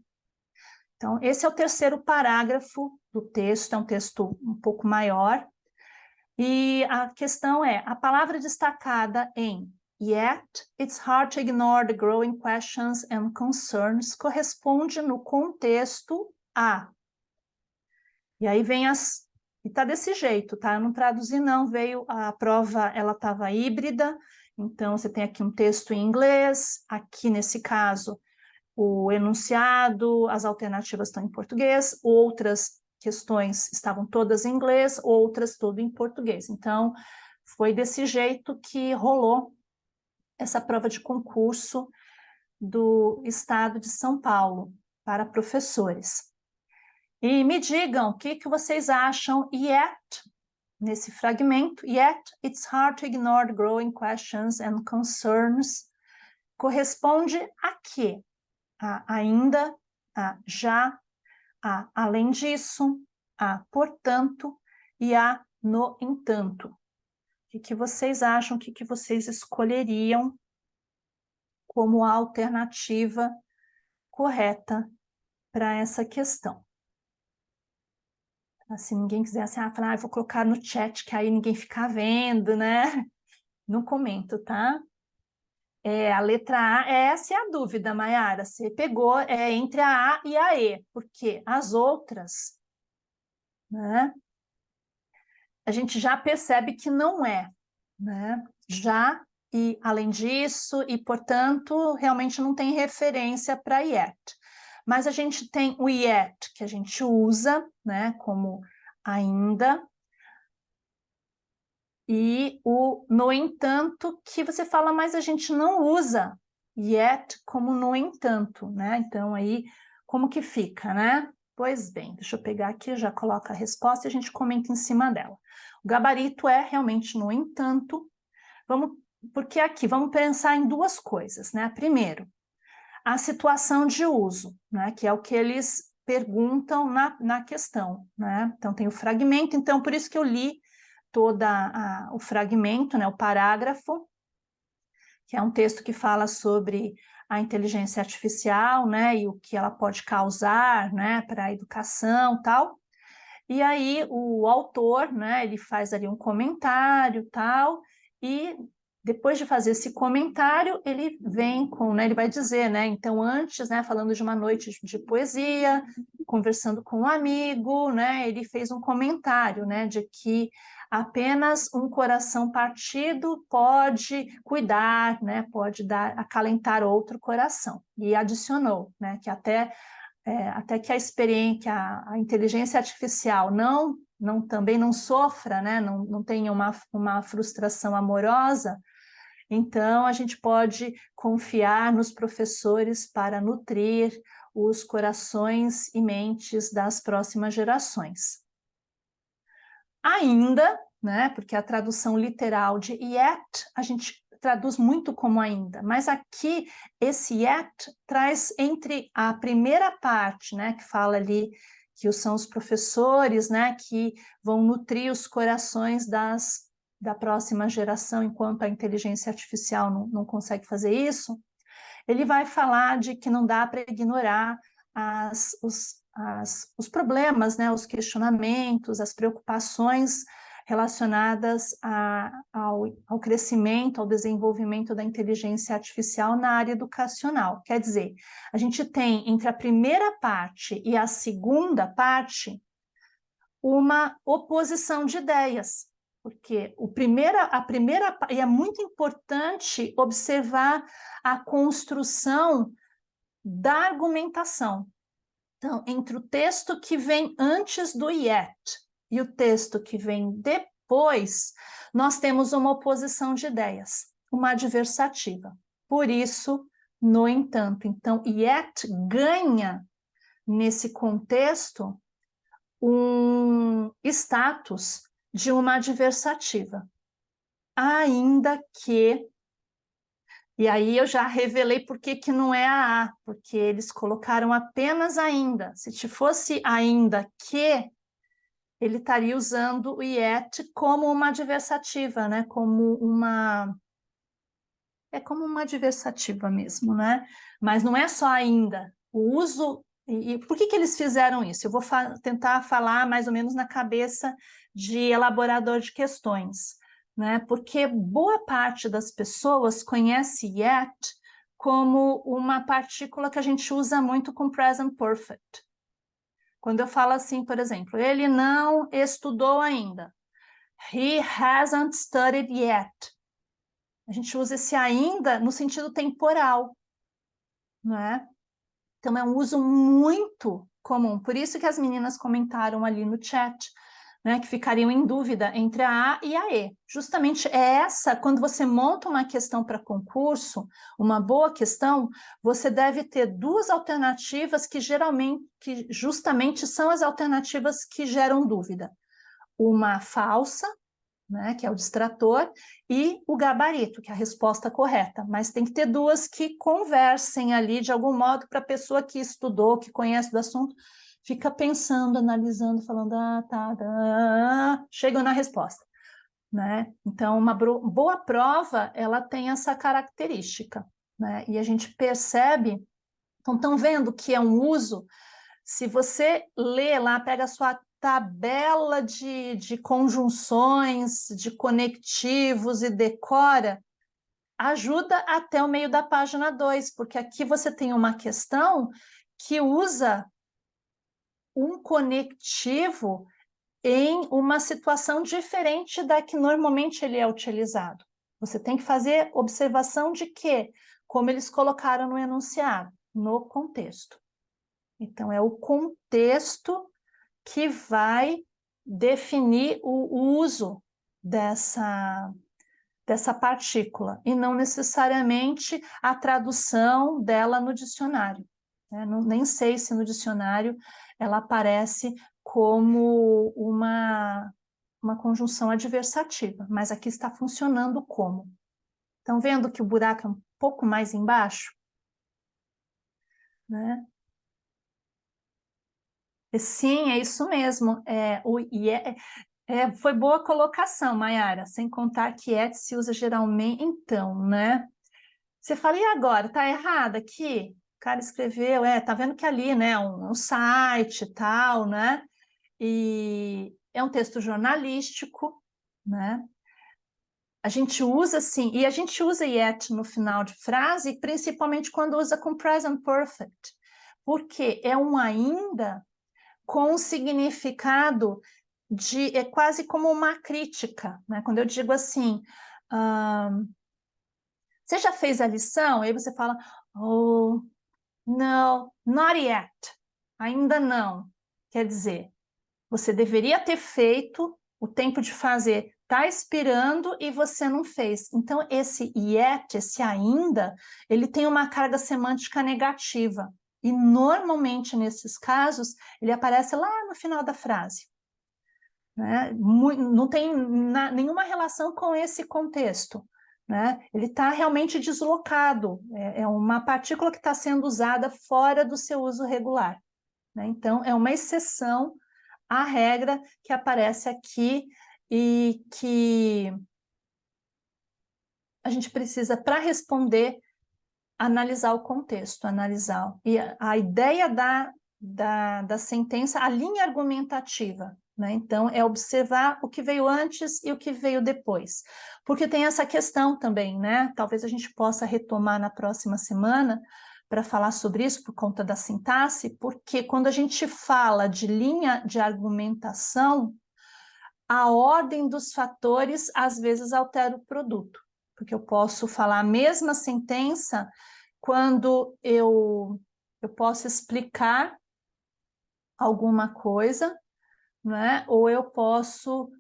Speaker 1: Então, esse é o terceiro parágrafo do texto, é um texto um pouco maior, e a questão é, a palavra destacada em yet, it's hard to ignore the growing questions and concerns, corresponde no contexto a. E aí vem as... E tá desse jeito, tá? Eu não traduzi não, veio a prova, ela estava híbrida, então você tem aqui um texto em inglês, aqui nesse caso o enunciado, as alternativas estão em português, outras questões estavam todas em inglês, outras tudo em português. Então, foi desse jeito que rolou essa prova de concurso do Estado de São Paulo para professores. E me digam o que vocês acham, yet, nesse fragmento, yet it's hard to ignore the growing questions and concerns, corresponde a quê? A ainda, a já, a além disso, a portanto e a no entanto. O que vocês acham, o que vocês escolheriam como a alternativa correta para essa questão? Se ninguém quiser assim, falar, eu vou colocar no chat, que aí ninguém fica vendo, né? Não comento, tá? A letra A, essa é a dúvida, Mayara. Você pegou entre a A e a E, porque as outras, né? A gente já percebe que não é, né? Já, e além disso, e portanto, realmente não tem referência para yet. Mas a gente tem o yet, que a gente usa, né, como ainda, e o no entanto, que você fala, mas a gente não usa yet como no entanto, né? Então, aí, como que fica, né? Pois bem, deixa eu pegar aqui, já coloco a resposta e a gente comenta em cima dela. O gabarito é realmente no entanto, porque aqui vamos pensar em duas coisas, né? Primeiro, a situação de uso, né? Que é o que eles perguntam na questão, né? Então, tem o fragmento, então, por isso que eu li todo o fragmento, né, o parágrafo, que é um texto que fala sobre a inteligência artificial, né, e o que ela pode causar, né, para a educação, tal. E aí o autor, né, ele faz ali um comentário, tal, e depois de fazer esse comentário, ele vem com, né, ele vai dizer, né, então antes, né, falando de uma noite de poesia, conversando com um amigo, né, ele fez um comentário, né, de que apenas um coração partido pode cuidar, né, pode acalentar outro coração. E adicionou, né, que até que a experiência, a inteligência artificial também não sofra, né, não tenha uma frustração amorosa, então a gente pode confiar nos professores para nutrir os corações e mentes das próximas gerações. Ainda, né, porque a tradução literal de yet, a gente traduz muito como ainda, mas aqui esse yet traz entre a primeira parte, né, que fala ali que são os professores, né, que vão nutrir os corações das da próxima geração, enquanto a inteligência artificial não consegue fazer isso, ele vai falar de que não dá para ignorar os problemas, né, os questionamentos, as preocupações relacionadas ao crescimento, ao desenvolvimento da inteligência artificial na área educacional. Quer dizer, a gente tem entre a primeira parte e a segunda parte uma oposição de ideias, porque e é muito importante observar a construção da argumentação. Então, entre o texto que vem antes do yet e o texto que vem depois, nós temos uma oposição de ideias, uma adversativa. Por isso, no entanto, então, yet ganha, nesse contexto, um status de uma adversativa. Ainda que... E aí eu já revelei por que não é a, porque eles colocaram apenas ainda. Se fosse ainda que, ele estaria usando o yet como uma adversativa, né? Como uma adversativa mesmo, né? Mas não é só ainda. O uso... E por que eles fizeram isso? Eu vou tentar falar mais ou menos na cabeça de elaborador de questões, né? Porque boa parte das pessoas conhece yet como uma partícula que a gente usa muito com present perfect. Quando eu falo assim, por exemplo, ele não estudou ainda. He hasn't studied yet. A gente usa esse ainda no sentido temporal, não é? Então, é um uso muito comum. Por isso que as meninas comentaram ali no chat, né, que ficariam em dúvida entre a A e a E. Justamente é essa, quando você monta uma questão para concurso, uma boa questão, você deve ter duas alternativas que justamente são as alternativas que geram dúvida. Uma falsa, né, que é o distrator, e o gabarito, que é a resposta correta. Mas tem que ter duas que conversem ali de algum modo para a pessoa que estudou, que conhece do assunto, fica pensando, analisando, falando, chegam na resposta, né? Então, uma boa prova, ela tem essa característica, né? E a gente percebe, então, estão vendo que é um uso, se você lê lá, pega a sua tabela de conjunções, de conectivos e decora, ajuda até o meio da página 2, porque aqui você tem uma questão que usa um conectivo em uma situação diferente da que normalmente ele é utilizado. Você tem que fazer observação de que, como eles colocaram no enunciado, no contexto. Então, é o contexto que vai definir o uso dessa partícula, e não necessariamente a tradução dela no dicionário, né? Nem sei se no dicionário ela aparece como uma conjunção adversativa, mas aqui está funcionando como. Estão vendo que o buraco é um pouco mais embaixo? Né? Sim, é isso mesmo. Foi boa colocação, Mayara, sem contar que se usa geralmente, então, né? Você fala, e agora? Tá errado aqui? O cara escreveu, tá vendo que ali, né, um site e tal, né? E é um texto jornalístico, né? A gente usa, sim, e a gente usa yet no final de frase, principalmente quando usa com present perfect, porque é um ainda com significado é quase como uma crítica, né? Quando eu digo assim, você já fez a lição? Aí você fala, oh, no, not yet, ainda não. Quer dizer, você deveria ter feito, o tempo de fazer está expirando e você não fez. Então, esse yet, esse ainda, ele tem uma carga semântica negativa. E, normalmente, nesses casos, ele aparece lá no final da frase. Né? Não tem nenhuma relação com esse contexto. Né? Ele está realmente deslocado. É uma partícula que está sendo usada fora do seu uso regular. Né? Então, é uma exceção à regra que aparece aqui e que a gente precisa, para responder, analisar o contexto, analisar. E a ideia da sentença, a linha argumentativa, né? Então, é observar o que veio antes e o que veio depois. Porque tem essa questão também, né? Talvez a gente possa retomar na próxima semana para falar sobre isso, por conta da sintaxe, porque quando a gente fala de linha de argumentação, a ordem dos fatores às vezes altera o produto, porque eu posso falar a mesma sentença quando eu posso explicar alguma coisa, né? Ou eu posso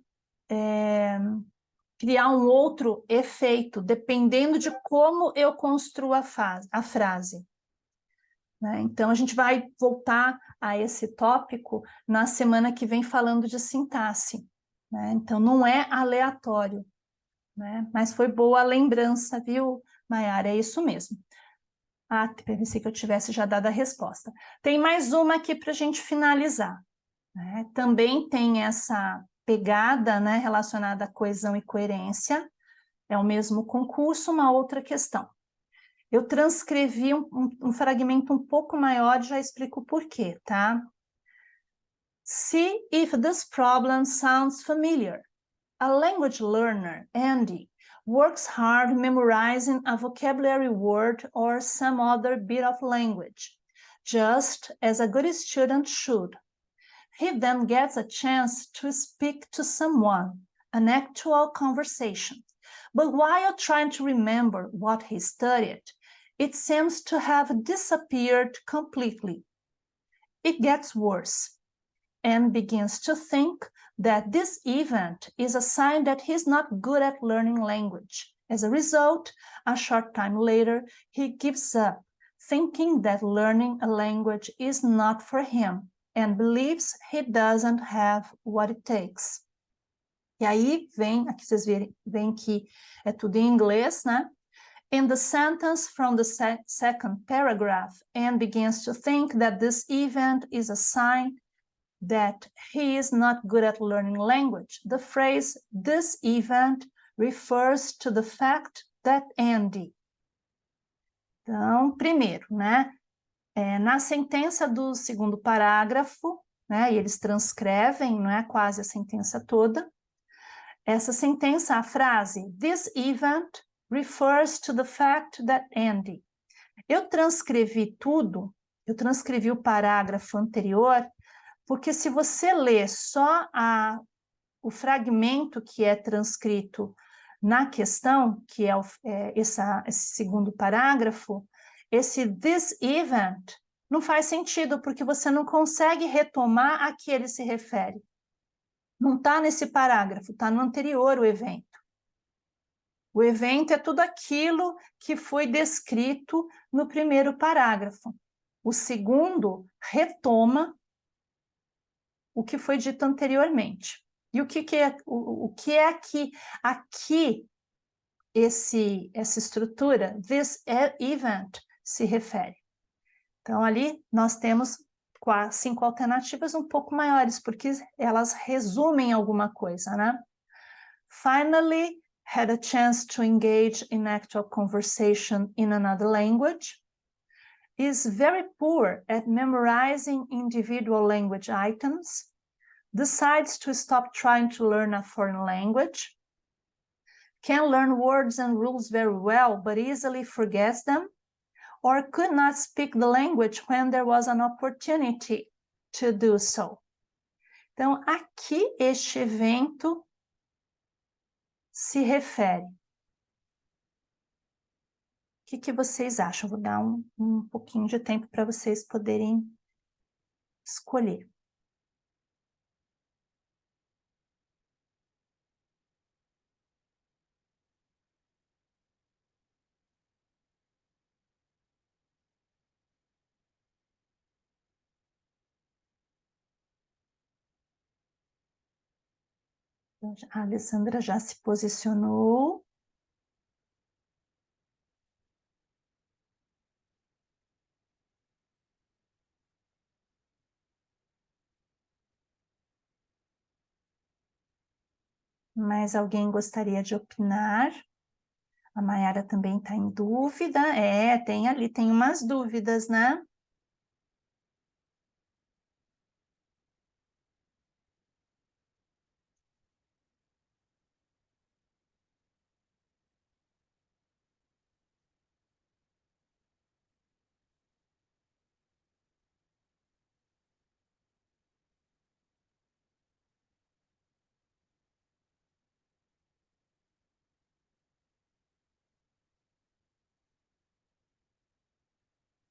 Speaker 1: criar um outro efeito, dependendo de como eu construo a frase. Né? Então, a gente vai voltar a esse tópico na semana que vem falando de sintaxe. Né? Então, não é aleatório. Né? Mas foi boa a lembrança, viu, Maiara? É isso mesmo. Ah, pensei que eu tivesse já dado a resposta. Tem mais uma aqui para a gente finalizar. Né? Também tem essa pegada, né, relacionada à coesão e coerência. É o mesmo concurso, uma outra questão. Eu transcrevi um fragmento um pouco maior, já explico por quê, tá? See if this problem sounds familiar. A language learner, Andy, works hard memorizing a vocabulary word or some other bit of language, just as a good student should. He then gets a chance to speak to someone, an actual conversation. But while trying to remember what he studied, it seems to have disappeared completely. It gets worse and begins to think that this event is a sign that he's not good at learning language. As a result, a short time later, he gives up, thinking that learning a language is not for him and believes he doesn't have what it takes. E aí vem, aqui vocês veem que é tudo em inglês, né? In the sentence from the second paragraph, Anne begins to think that this event is a sign that he is not good at learning language. The phrase, this event, refers to the fact that Andy. Então, primeiro, né? Na sentença do segundo parágrafo, né? E eles transcrevem, não é quase a sentença toda. Essa sentença, a frase, this event refers to the fact that Andy. Eu transcrevi tudo, eu transcrevi o parágrafo anterior, porque se você ler só o fragmento que é transcrito na questão, que é, esse segundo parágrafo, esse this event não faz sentido, porque você não consegue retomar a que ele se refere. Não está nesse parágrafo, está no anterior o evento. O evento é tudo aquilo que foi descrito no primeiro parágrafo. O segundo retoma o que foi dito anteriormente. E o que é aqui essa estrutura, this event, se refere? Então, ali nós temos 5 alternativas um pouco maiores, porque elas resumem alguma coisa, né? Finally, had a chance to engage in actual conversation in another language. Is very poor at memorizing individual language items. Decides to stop trying to learn a foreign language. Can learn words and rules very well, but easily forgets them. Or could not speak the language when there was an opportunity to do so. Então, aqui este evento se refere. O que vocês acham? Vou dar um pouquinho de tempo para vocês poderem escolher. A Alessandra já se posicionou. Mais alguém gostaria de opinar? A Mayara também está em dúvida. Tem umas dúvidas, né?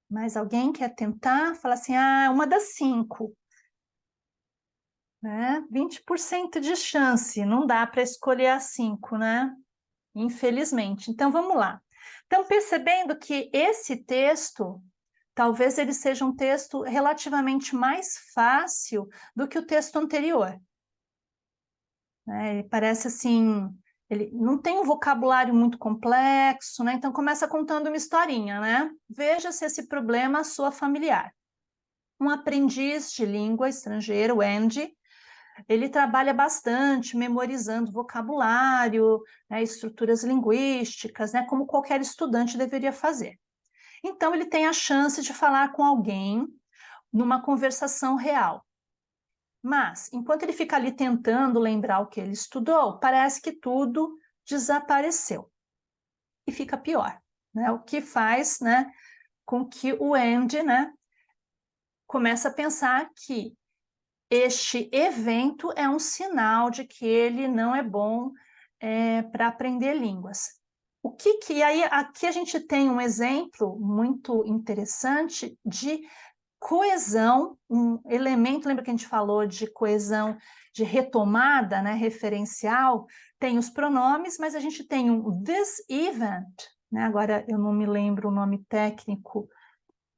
Speaker 1: Mais alguém quer tentar? Fala assim, uma das 5. Né? 20% de chance, não dá para escolher as 5, né? Infelizmente. Então, vamos lá. Então, percebendo que esse texto, talvez ele seja um texto relativamente mais fácil do que o texto anterior. Né? Ele parece assim, ele não tem um vocabulário muito complexo, né? Então começa contando uma historinha, né? Veja se esse problema soa familiar. Um aprendiz de língua estrangeira, o Andy, ele trabalha bastante memorizando vocabulário, né, estruturas linguísticas, né, como qualquer estudante deveria fazer. Então ele tem a chance de falar com alguém numa conversação real. Mas, enquanto ele fica ali tentando lembrar o que ele estudou, parece que tudo desapareceu. E fica pior, né? O que faz, né, com que o Andy, né, comece a pensar que este evento é um sinal de que ele não é bom para aprender línguas. E aí, aqui a gente tem um exemplo muito interessante de coesão, um elemento, lembra que a gente falou de coesão de retomada, né, referencial, tem os pronomes, mas a gente tem um this event, né, agora eu não me lembro o nome técnico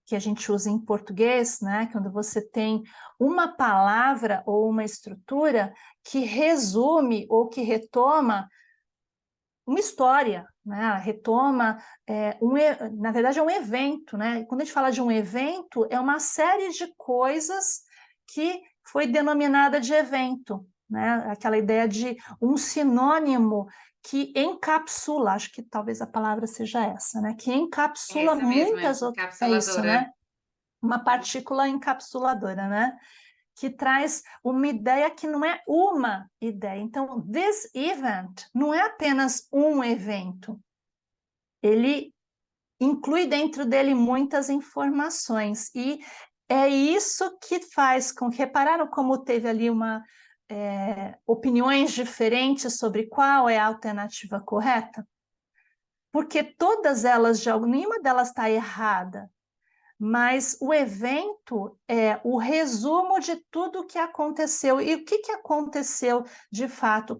Speaker 1: que a gente usa em português, né, quando você tem uma palavra ou uma estrutura que resume ou que retoma uma história, né? Retoma, na verdade é um evento, né? Quando a gente fala de um evento, é uma série de coisas que foi denominada de evento, né? Aquela ideia de um sinônimo que encapsula, acho que talvez a palavra seja essa, né? Que encapsula
Speaker 2: Essa mesmo,
Speaker 1: muitas outras. É isso,
Speaker 2: encapsuladora.
Speaker 1: né? Uma partícula encapsuladora, né? Que traz uma ideia que não é uma ideia. Então, this event não é apenas um evento. Ele inclui dentro dele muitas informações. E é isso que faz com que... Repararam como teve ali opiniões diferentes sobre qual é a alternativa correta? Porque todas elas, nenhuma delas está errada. Mas o evento é o resumo de tudo o que aconteceu. E o que aconteceu de fato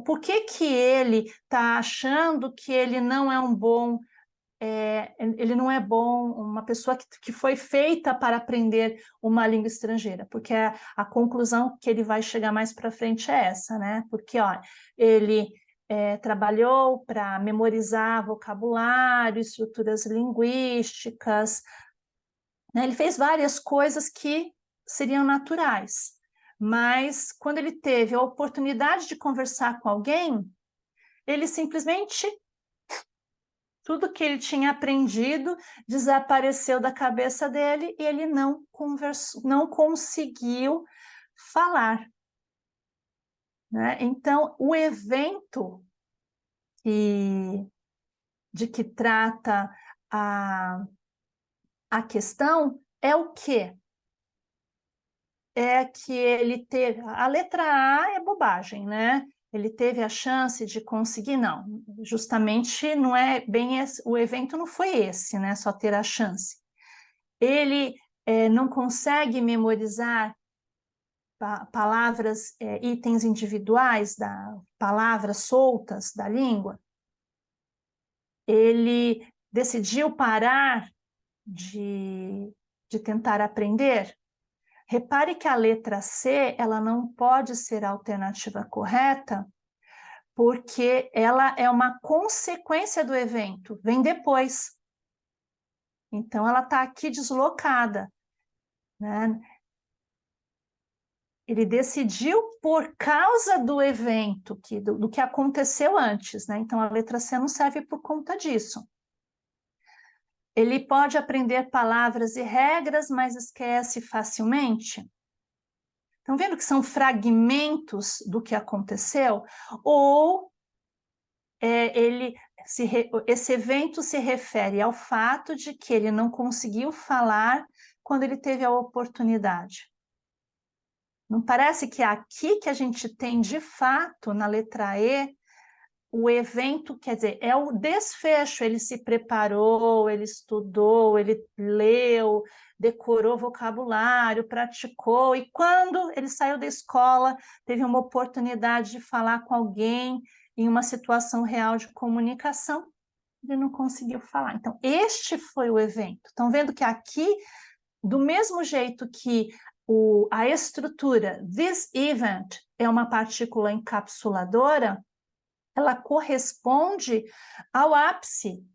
Speaker 1: por que ele está achando que ele não é um bom, ele não é bom, uma pessoa que foi feita para aprender uma língua estrangeira? Porque a conclusão que ele vai chegar mais para frente é essa, né? Porque, ó, ele trabalhou para memorizar vocabulário, estruturas linguísticas, né? Ele fez várias coisas que seriam naturais, mas quando ele teve a oportunidade de conversar com alguém, ele simplesmente, tudo que ele tinha aprendido desapareceu da cabeça dele e ele não conversou, não conseguiu falar, né? Então, o evento de que trata a questão é o quê? É que ele teve... A letra A é bobagem, né? Ele teve a chance de conseguir, não. Justamente não é bem esse, o evento não foi esse, né? Só ter a chance. Ele não consegue memorizar palavras, itens individuais, palavras soltas da língua. Ele decidiu parar de tentar aprender. Repare que a letra C, ela não pode ser a alternativa correta, porque ela é uma consequência do evento, vem depois. Então, ela está aqui deslocada, né? Ele decidiu por causa do evento, do que aconteceu antes, né? Então, a letra C não serve por conta disso. Ele pode aprender palavras e regras, mas esquece facilmente. Estão vendo que são fragmentos do que aconteceu? Ou esse evento se refere ao fato de que ele não conseguiu falar quando ele teve a oportunidade. Não parece que é aqui que a gente tem, de fato, na letra E, o evento, quer dizer, é o desfecho, ele se preparou, ele estudou, ele leu, decorou vocabulário, praticou, e quando ele saiu da escola, teve uma oportunidade de falar com alguém em uma situação real de comunicação, ele não conseguiu falar. Então, este foi o evento. Estão vendo que aqui, do mesmo jeito que a estrutura this event é uma partícula encapsuladora, ela corresponde ao ápice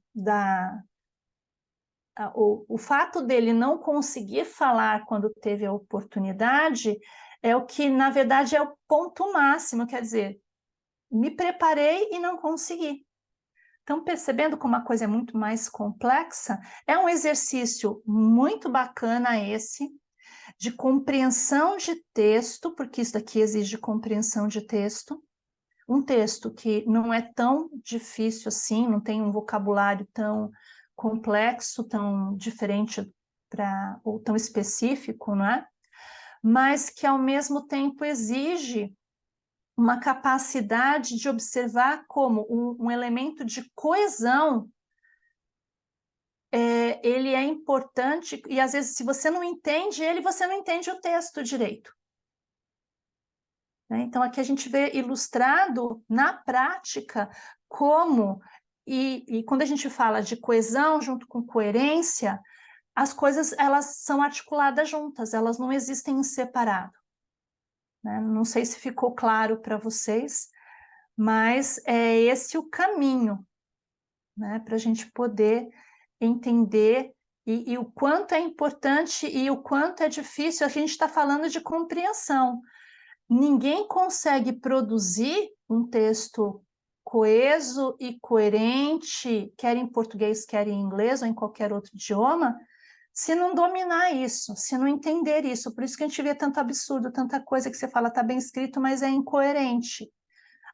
Speaker 1: o fato dele não conseguir falar quando teve a oportunidade é o que, na verdade, é o ponto máximo, quer dizer, me preparei e não consegui. Então, percebendo como a coisa é muito mais complexa, é um exercício muito bacana esse, de compreensão de texto, porque isso daqui exige compreensão de texto, um texto que não é tão difícil assim, não tem um vocabulário tão complexo, tão diferente ou tão específico, não é? Mas que ao mesmo tempo exige uma capacidade de observar como um elemento de coesão, ele é importante, e às vezes se você não entende ele, você não entende o texto direito. Então, aqui a gente vê ilustrado na prática como, e quando a gente fala de coesão junto com coerência, as coisas elas são articuladas juntas, elas não existem em separado. Né? Não sei se ficou claro para vocês, mas é esse o caminho, né, para a gente poder entender e o quanto é importante e o quanto é difícil. A gente está falando de compreensão. Ninguém consegue produzir um texto coeso e coerente, quer em português, quer em inglês ou em qualquer outro idioma, se não dominar isso, se não entender isso. Por isso que a gente vê tanto absurdo, tanta coisa que você fala está bem escrito, mas é incoerente.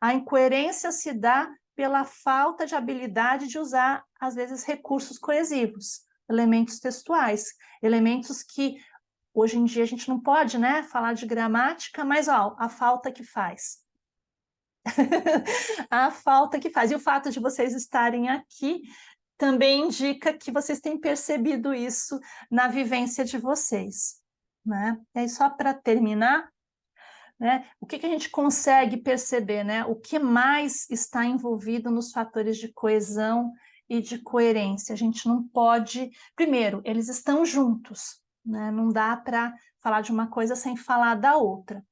Speaker 1: A incoerência se dá pela falta de habilidade de usar, às vezes, recursos coesivos, elementos textuais, elementos que hoje em dia a gente não pode, né, falar de gramática, mas ó, a falta que faz. A falta que faz. E o fato de vocês estarem aqui também indica que vocês têm percebido isso na vivência de vocês. Né? E aí, só para terminar, né, o que a gente consegue perceber? Né? O que mais está envolvido nos fatores de coesão e de coerência? A gente não pode... Primeiro, eles estão juntos. Né? Não dá para falar de uma coisa sem falar da outra.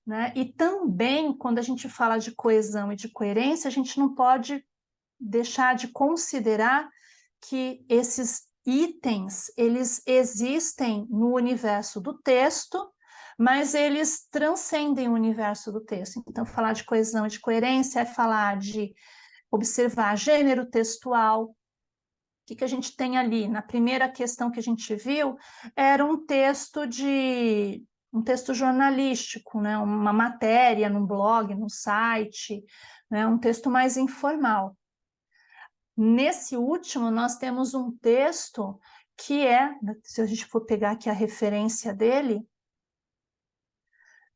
Speaker 1: Né? E também, quando a gente fala de coesão e de coerência, a gente não pode deixar de considerar que esses itens, eles existem no universo do texto, mas eles transcendem o universo do texto. Então, falar de coesão e de coerência é falar de observar gênero textual. O que a gente tem ali? Na primeira questão que a gente viu, era um texto jornalístico, né? Uma matéria num blog, num site, né? Um texto mais informal. Nesse último, nós temos um texto que se a gente for pegar aqui a referência dele,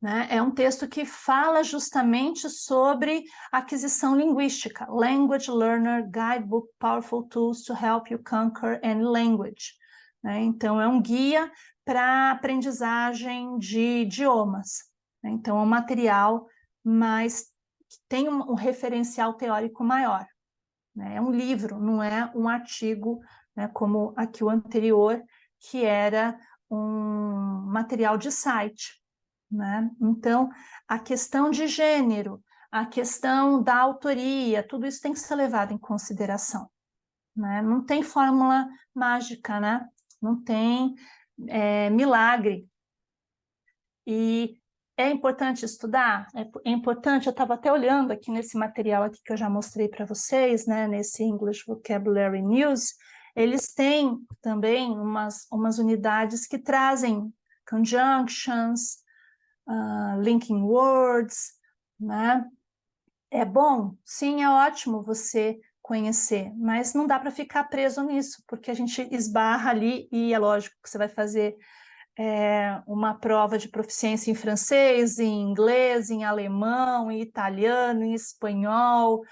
Speaker 1: né, é um texto que fala justamente sobre aquisição linguística, Language Learner Guidebook, Powerful Tools to Help You Conquer Any Language. Né? Então, é um guia para aprendizagem de idiomas. Né? Então, é um material que tem um referencial teórico maior. Né? É um livro, não é um artigo, né, como aqui o anterior, que era um material de site. Né? Então, a questão de gênero, a questão da autoria, tudo isso tem que ser levado em consideração. Né? Não tem fórmula mágica, né? Não tem milagre. E É importante estudar? É importante, eu estava até olhando aqui nesse material aqui que eu já mostrei para vocês, né, nesse English Vocabulary News, eles têm também umas unidades que trazem conjunctions, linking words, né? É bom? Sim, é ótimo você conhecer, mas não dá para ficar preso nisso, porque a gente esbarra ali e é lógico que você vai fazer uma prova de proficiência em francês, em inglês, em alemão, em italiano, em espanhol,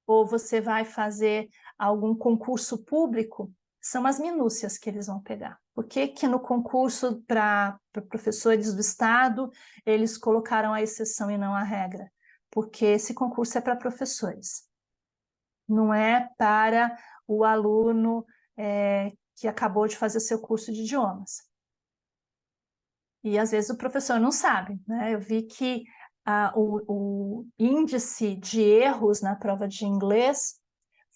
Speaker 1: ou você vai fazer algum concurso público, são as minúcias que eles vão pegar. Por que que no concurso para professores do Estado eles colocaram a exceção e não a regra? Porque esse concurso é para professores, não é para o aluno que acabou de fazer seu curso de idiomas. E às vezes o professor não sabe, né? Eu vi que o índice de erros na prova de inglês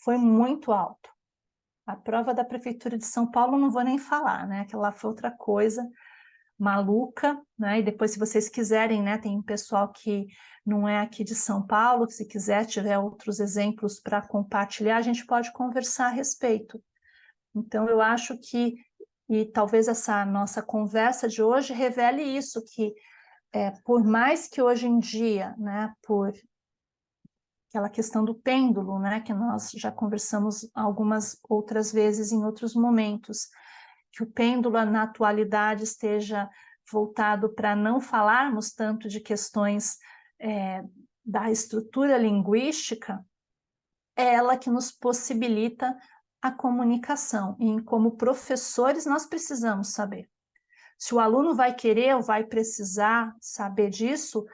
Speaker 1: foi muito alto. A prova da Prefeitura de São Paulo não vou nem falar, né? Aquela foi outra coisa maluca, né? E depois, se vocês quiserem, né? Tem um pessoal que não é aqui de São Paulo, que se quiser tiver outros exemplos para compartilhar, a gente pode conversar a respeito. Então, eu acho que e talvez essa nossa conversa de hoje revele isso, que por mais que hoje em dia, né, por aquela questão do pêndulo, né, que nós já conversamos algumas outras vezes em outros momentos, que o pêndulo na atualidade esteja voltado para não falarmos tanto de questões da estrutura linguística, é ela que nos possibilita a comunicação. E como professores, nós precisamos saber. Se o aluno vai querer ou vai precisar saber disso,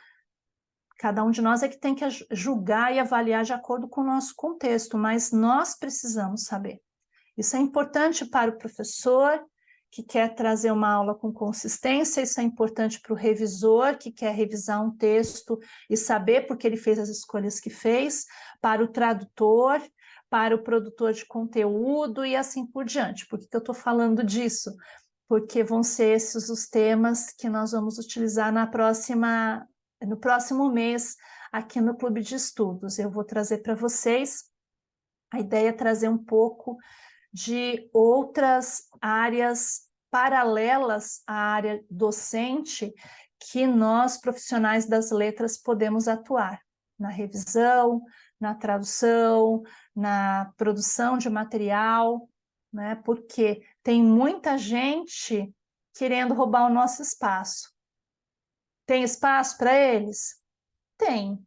Speaker 1: cada um de nós é que tem que julgar e avaliar de acordo com o nosso contexto, mas nós precisamos saber. Isso é importante para o professor que quer trazer uma aula com consistência, isso é importante para o revisor que quer revisar um texto e saber por que ele fez as escolhas que fez, para o tradutor, para o produtor de conteúdo e assim por diante. Por que eu estou falando disso? Porque vão ser esses os temas que nós vamos utilizar no próximo mês aqui no Clube de Estudos. Eu vou trazer para vocês, a ideia é trazer um pouco de outras áreas paralelas à área docente que nós, profissionais das letras, podemos atuar na revisão, na tradução, na produção de material, né? Porque tem muita gente querendo roubar o nosso espaço. Tem espaço para eles? Tem.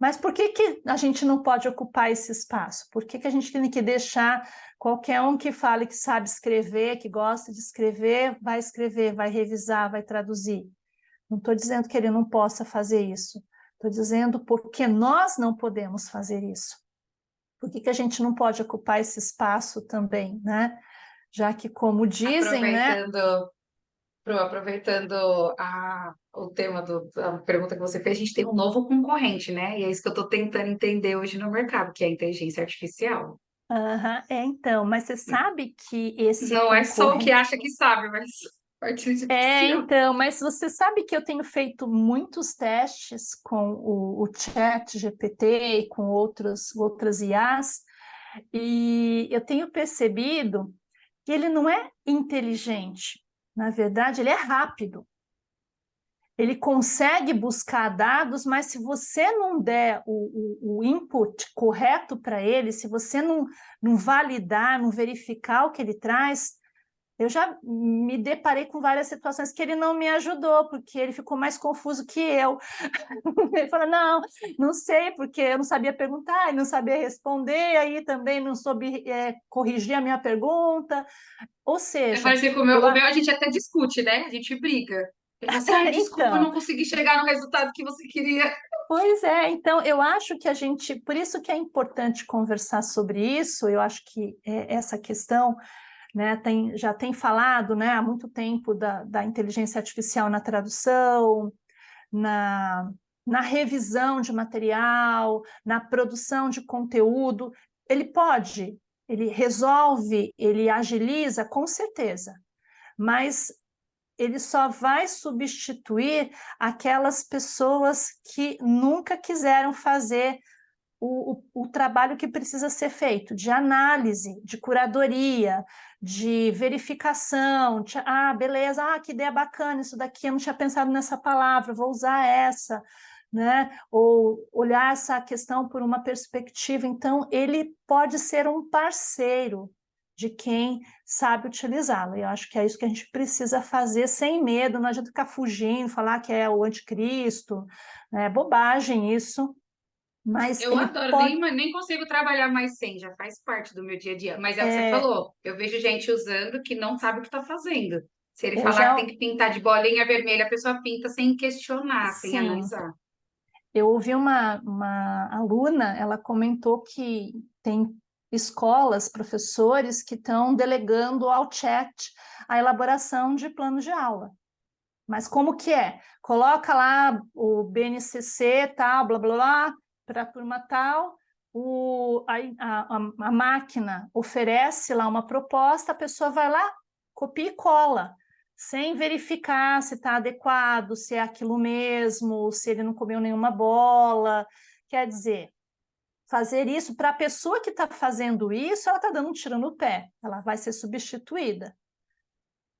Speaker 1: Mas por que que a gente não pode ocupar esse espaço? Por que que a gente tem que deixar qualquer um que fale que sabe escrever, que gosta de escrever, vai revisar, vai traduzir? Não estou dizendo que ele não possa fazer isso. Estou dizendo porque nós não podemos fazer isso. Por que que a gente não pode ocupar esse espaço também, né? Já que, como dizem, né?
Speaker 2: Aproveitando o tema da pergunta que você fez, a gente tem um novo concorrente, né? E é isso que eu estou tentando entender hoje no mercado, que é a inteligência artificial.
Speaker 1: Então, mas você sabe que esse
Speaker 2: Não é só o que
Speaker 1: concorrente...
Speaker 2: acha que sabe, mas a inteligência artificial.
Speaker 1: Então, mas você sabe que eu tenho feito muitos testes com o Chat GPT e com outras IAs, e eu tenho percebido que ele não é inteligente, na verdade, ele é rápido. Ele consegue buscar dados, mas se você não der o input correto para ele, se você não validar, não verificar o que ele traz, eu já me deparei com várias situações que ele não me ajudou, porque ele ficou mais confuso que eu. Ele falou, não sei, porque eu não sabia perguntar, ele não sabia responder, aí também não soube corrigir a minha pergunta. Ou
Speaker 2: É
Speaker 1: seja,
Speaker 2: parecido com o meu a gente até discute, né? A gente briga. Ele fala assim, ai, desculpa, eu
Speaker 1: então,
Speaker 2: não consegui chegar no resultado que você queria.
Speaker 1: pois é, então eu acho que a gente, por isso que é importante conversar sobre isso, eu acho que essa questão, né, já tem falado, né, há muito tempo da inteligência artificial na tradução, na, na revisão de material, na produção de conteúdo, ele resolve, ele agiliza, com certeza, mas ele só vai substituir aquelas pessoas que nunca quiseram fazer o trabalho que precisa ser feito, de análise, de curadoria, de verificação, beleza, que ideia bacana, isso daqui, eu não tinha pensado nessa palavra, vou usar essa, né? Ou olhar essa questão por uma perspectiva. Então, ele pode ser um parceiro de quem sabe utilizá-lo. E eu acho que é isso que a gente precisa fazer sem medo, não adianta ficar fugindo, falar que é o anticristo, é bobagem isso, mas
Speaker 2: Eu
Speaker 1: ele
Speaker 2: adoro,
Speaker 1: pode...
Speaker 2: nem consigo trabalhar mais sem, já faz parte do meu dia a dia. Mas é o que você falou, eu vejo gente usando que não sabe o que está fazendo. Se ele
Speaker 1: Eu
Speaker 2: falar que
Speaker 1: já,
Speaker 2: tem que pintar de bolinha vermelha, a pessoa pinta sem questionar, sem
Speaker 1: sim,
Speaker 2: analisar.
Speaker 1: eu ouvi uma aluna, ela comentou que tem escolas, professores que estão delegando ao chat a elaboração de plano de aula. Mas como que é? Coloca lá o BNCC, tal, blá, blá, blá, para a turma tal, a máquina oferece lá uma proposta, a pessoa vai lá, copia e cola, sem verificar se está adequado, se é aquilo mesmo, se ele não comeu nenhuma bola. Quer dizer, fazer isso para a pessoa que está fazendo isso, ela está dando um tiro no pé, ela vai ser substituída,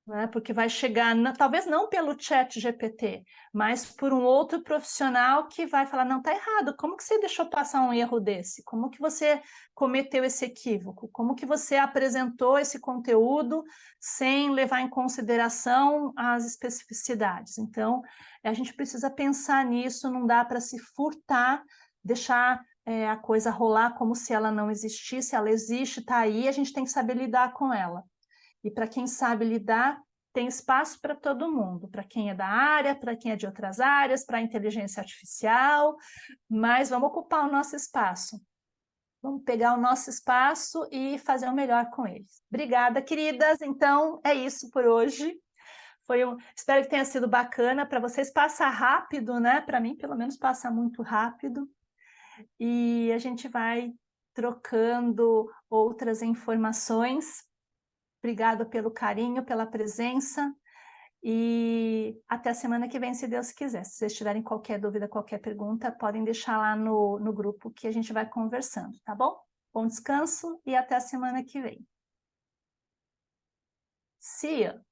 Speaker 1: né? Porque vai chegar, talvez não pelo chat GPT, mas por um outro profissional que vai falar, não, está errado, como que você deixou passar um erro desse? Como que você cometeu esse equívoco? Como que você apresentou esse conteúdo sem levar em consideração as especificidades? Então, a gente precisa pensar nisso, não dá para se furtar, deixar a coisa rolar como se ela não existisse, ela existe, está aí, a gente tem que saber lidar com ela. E para quem sabe lidar, tem espaço para todo mundo, para quem é da área, para quem é de outras áreas, para a inteligência artificial, mas vamos ocupar o nosso espaço. Vamos pegar o nosso espaço e fazer o melhor com eles. Obrigada, queridas. Então, é isso por hoje. Espero que tenha sido bacana para vocês. Passa rápido, né? Para mim, pelo menos, passa muito rápido. E a gente vai trocando outras informações. Obrigada pelo carinho, pela presença e até a semana que vem, se Deus quiser. Se vocês tiverem qualquer dúvida, qualquer pergunta, podem deixar lá no grupo que a gente vai conversando, tá bom? Bom descanso e até a semana que vem. See you!